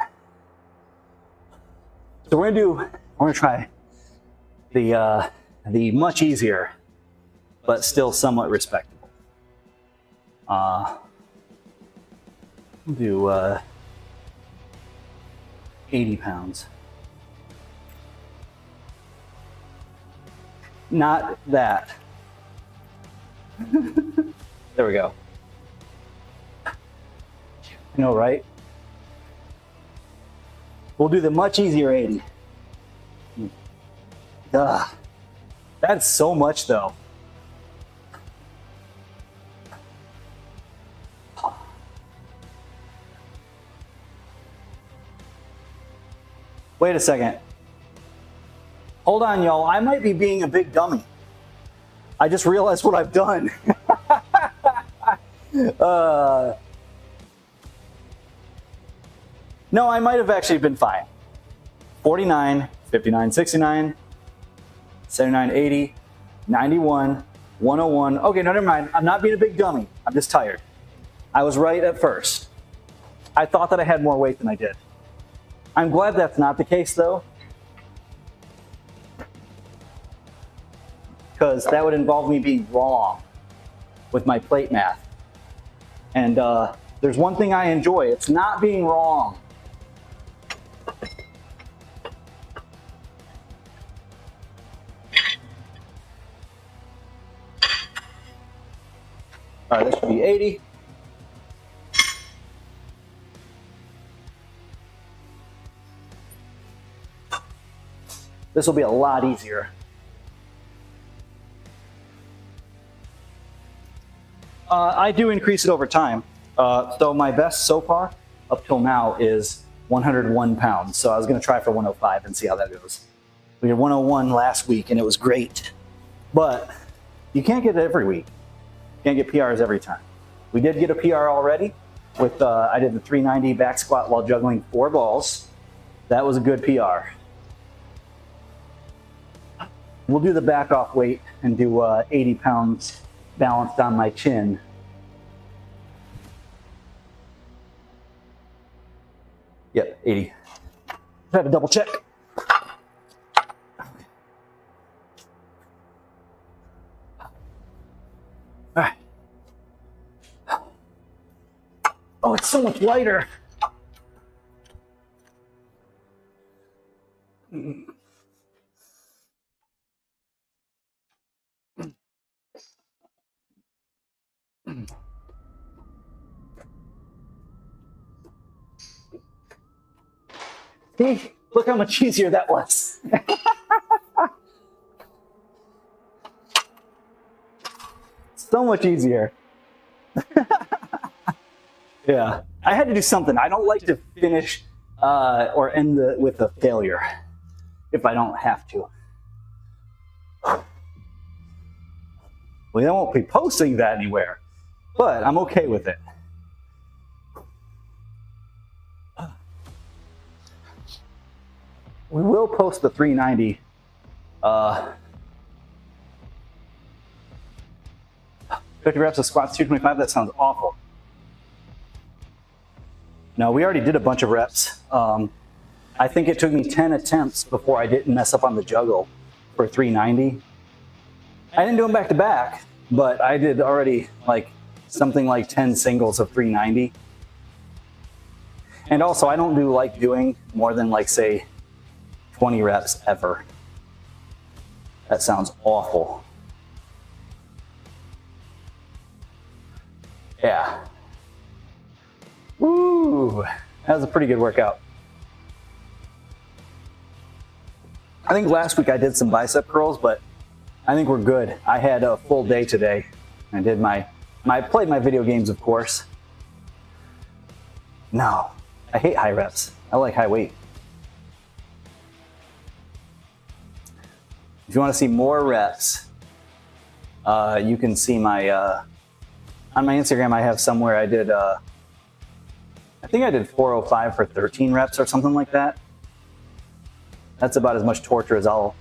So we're gonna try the much easier, but still somewhat respectable. We'll do 80 pounds. Not that. There we go. know, right? We'll do the much easier 80. Duh. That's so much though. Wait a second. Hold on, y'all. I might be being a big dummy. I just realized what I've done. No, I might have actually been fine. 49, 59, 69, 79, 80, 91, 101. Okay, no, never mind. I'm not being a big dummy. I'm just tired. I was right at first. I thought that I had more weight than I did. I'm glad that's not the case though, because that would involve me being wrong with my plate math. And there's one thing I enjoy, it's not being wrong. All right, this should be 80. This will be a lot easier. I do increase it over time. So my best so far up till now is 101 pounds. So I was going to try for 105 and see how that goes. We did 101 last week and it was great. But you can't get it every week. You can't get PRs every time. We did get a PR already with, I did the 390 back squat while juggling 4 balls. That was a good PR. We'll do the back off weight and do 80 pounds balanced on my chin. Yep, 80. I have to double check. All right. Oh, it's so much lighter. See, look how much easier that was. So much easier. Yeah, I had to do something. I don't like to finish or end with a failure if I don't have to. Well, I won't be posting that anywhere, but I'm okay with it. We will post the 390. 50 reps of squats, 225. That sounds awful. No, we already did a bunch of reps. I think it took me 10 attempts before I didn't mess up on the juggle for 390. I didn't do them back to back, but I did already like something like 10 singles of 390. And also I don't like doing more than like say 20 reps ever. That sounds awful. Yeah. Woo! That was a pretty good workout. I think last week I did some bicep curls, but I think we're good. I had a full day today. I did played my video games, of course. No, I hate high reps. I like high weight. If you want to see more reps, you can see my, on my Instagram I have somewhere I did, I think I did 405 for 13 reps or something like that. That's about as much torture as I'll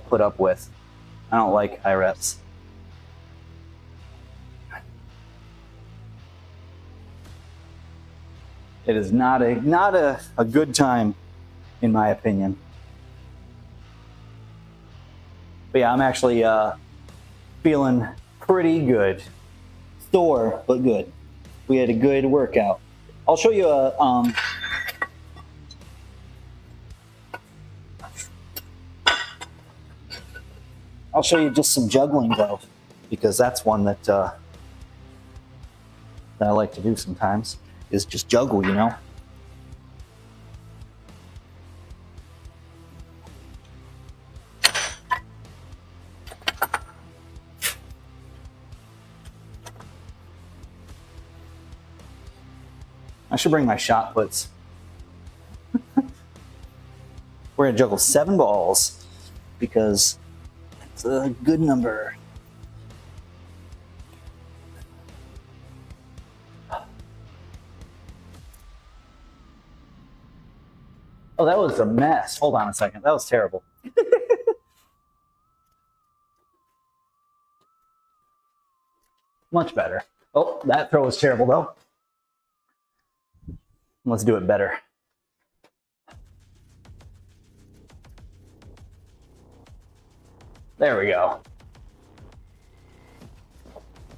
put up with. I don't like high reps. It is not a good time, in my opinion. But yeah, I'm actually feeling pretty good. Sore, but good. We had a good workout. I'll show you a I'll show you just some juggling though, because that's one that I like to do sometimes. is just juggle, you know? I should bring my shot puts. We're gonna juggle 7 balls because it's a good number. Oh, that was a mess. Hold on a second. That was terrible. Much better. Oh, that throw was terrible though. Let's do it better. There we go.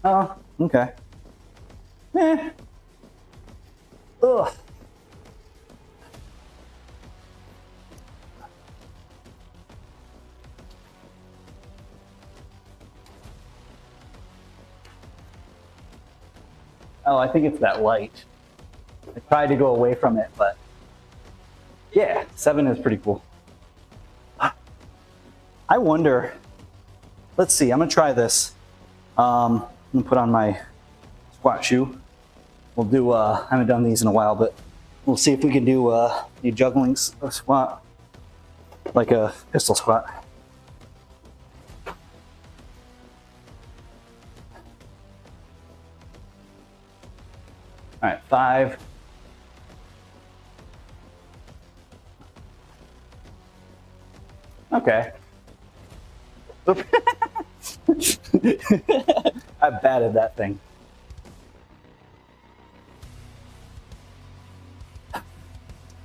Oh, okay. Ugh. Oh, I think it's that light. I tried to go away from it, but yeah, 7 is pretty cool. I wonder, let's see, I'm gonna try this. I'm gonna put on my squat shoe. We'll do, I haven't done these in a while, but we'll see if we can do a juggling squat, like a pistol squat. All right, 5. Okay. I batted that thing.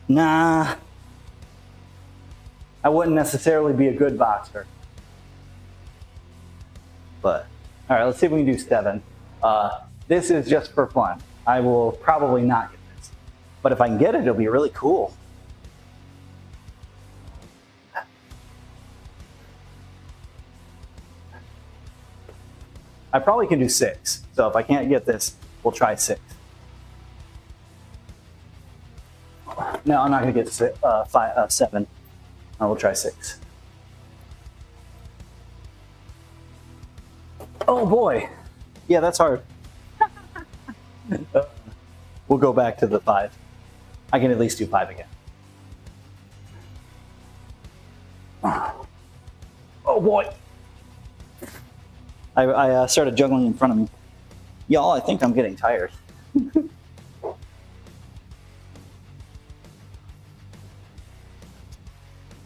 Nah. I wouldn't necessarily be a good boxer. But, all right, let's see if we can do 7. This is just for fun. I will probably not get this. But if I can get it, it'll be really cool. I probably can do 6. So if I can't get this, we'll try 6. No, I'm not going to get 7. I will try 6. Oh boy. Yeah, that's hard. We'll go back to the 5. I can at least do 5 again. Oh boy. I started juggling in front of me. Y'all, I think I'm getting tired.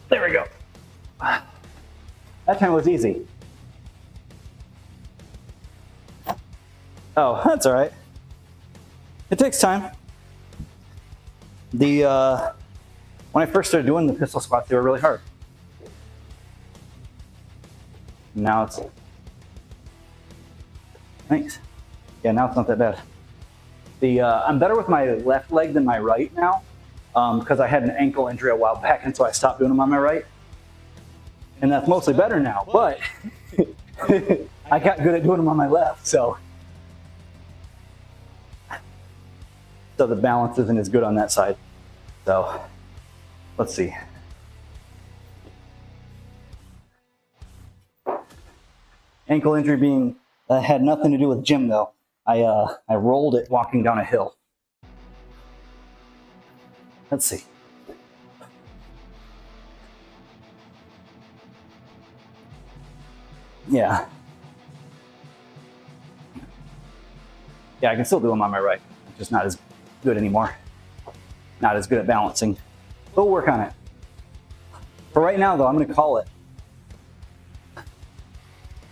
There we go. That time was easy. Oh, that's all right. It takes time. When I first started doing the pistol squats, they were really hard. Now it's nice. Yeah, now it's not that bad. I'm better with my left leg than my right now, because I had an ankle injury a while back, and so I stopped doing them on my right. And that's mostly better now, but I got good at doing them on my left, so the balance isn't as good on that side. So let's see. Ankle injury being had nothing to do with gym though. I rolled it walking down a hill. Let's see. Yeah. Yeah, I can still do them on my right. Just not as good anymore. Not as good at balancing. We'll work on it. For right now though, I'm gonna call it.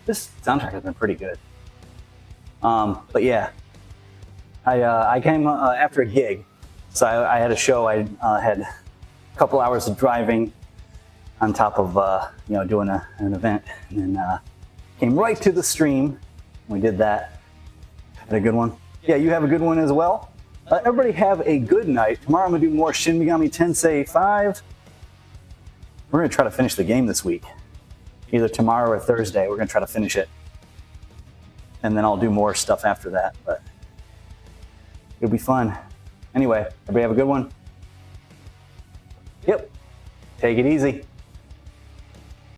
This soundtrack has been pretty good. But yeah, I came after a gig. So I had a show, I had a couple hours of driving on top of doing an event, and then came right to the stream. We did that. Had a good one. Yeah, you have a good one as well. Everybody have a good night. Tomorrow I'm gonna do more Shin Megami Tensei 5. We're gonna try to finish the game this week. Either tomorrow or Thursday, we're gonna try to finish it. And then I'll do more stuff after that, but it'll be fun. Anyway, everybody have a good one. Yep. Take it easy.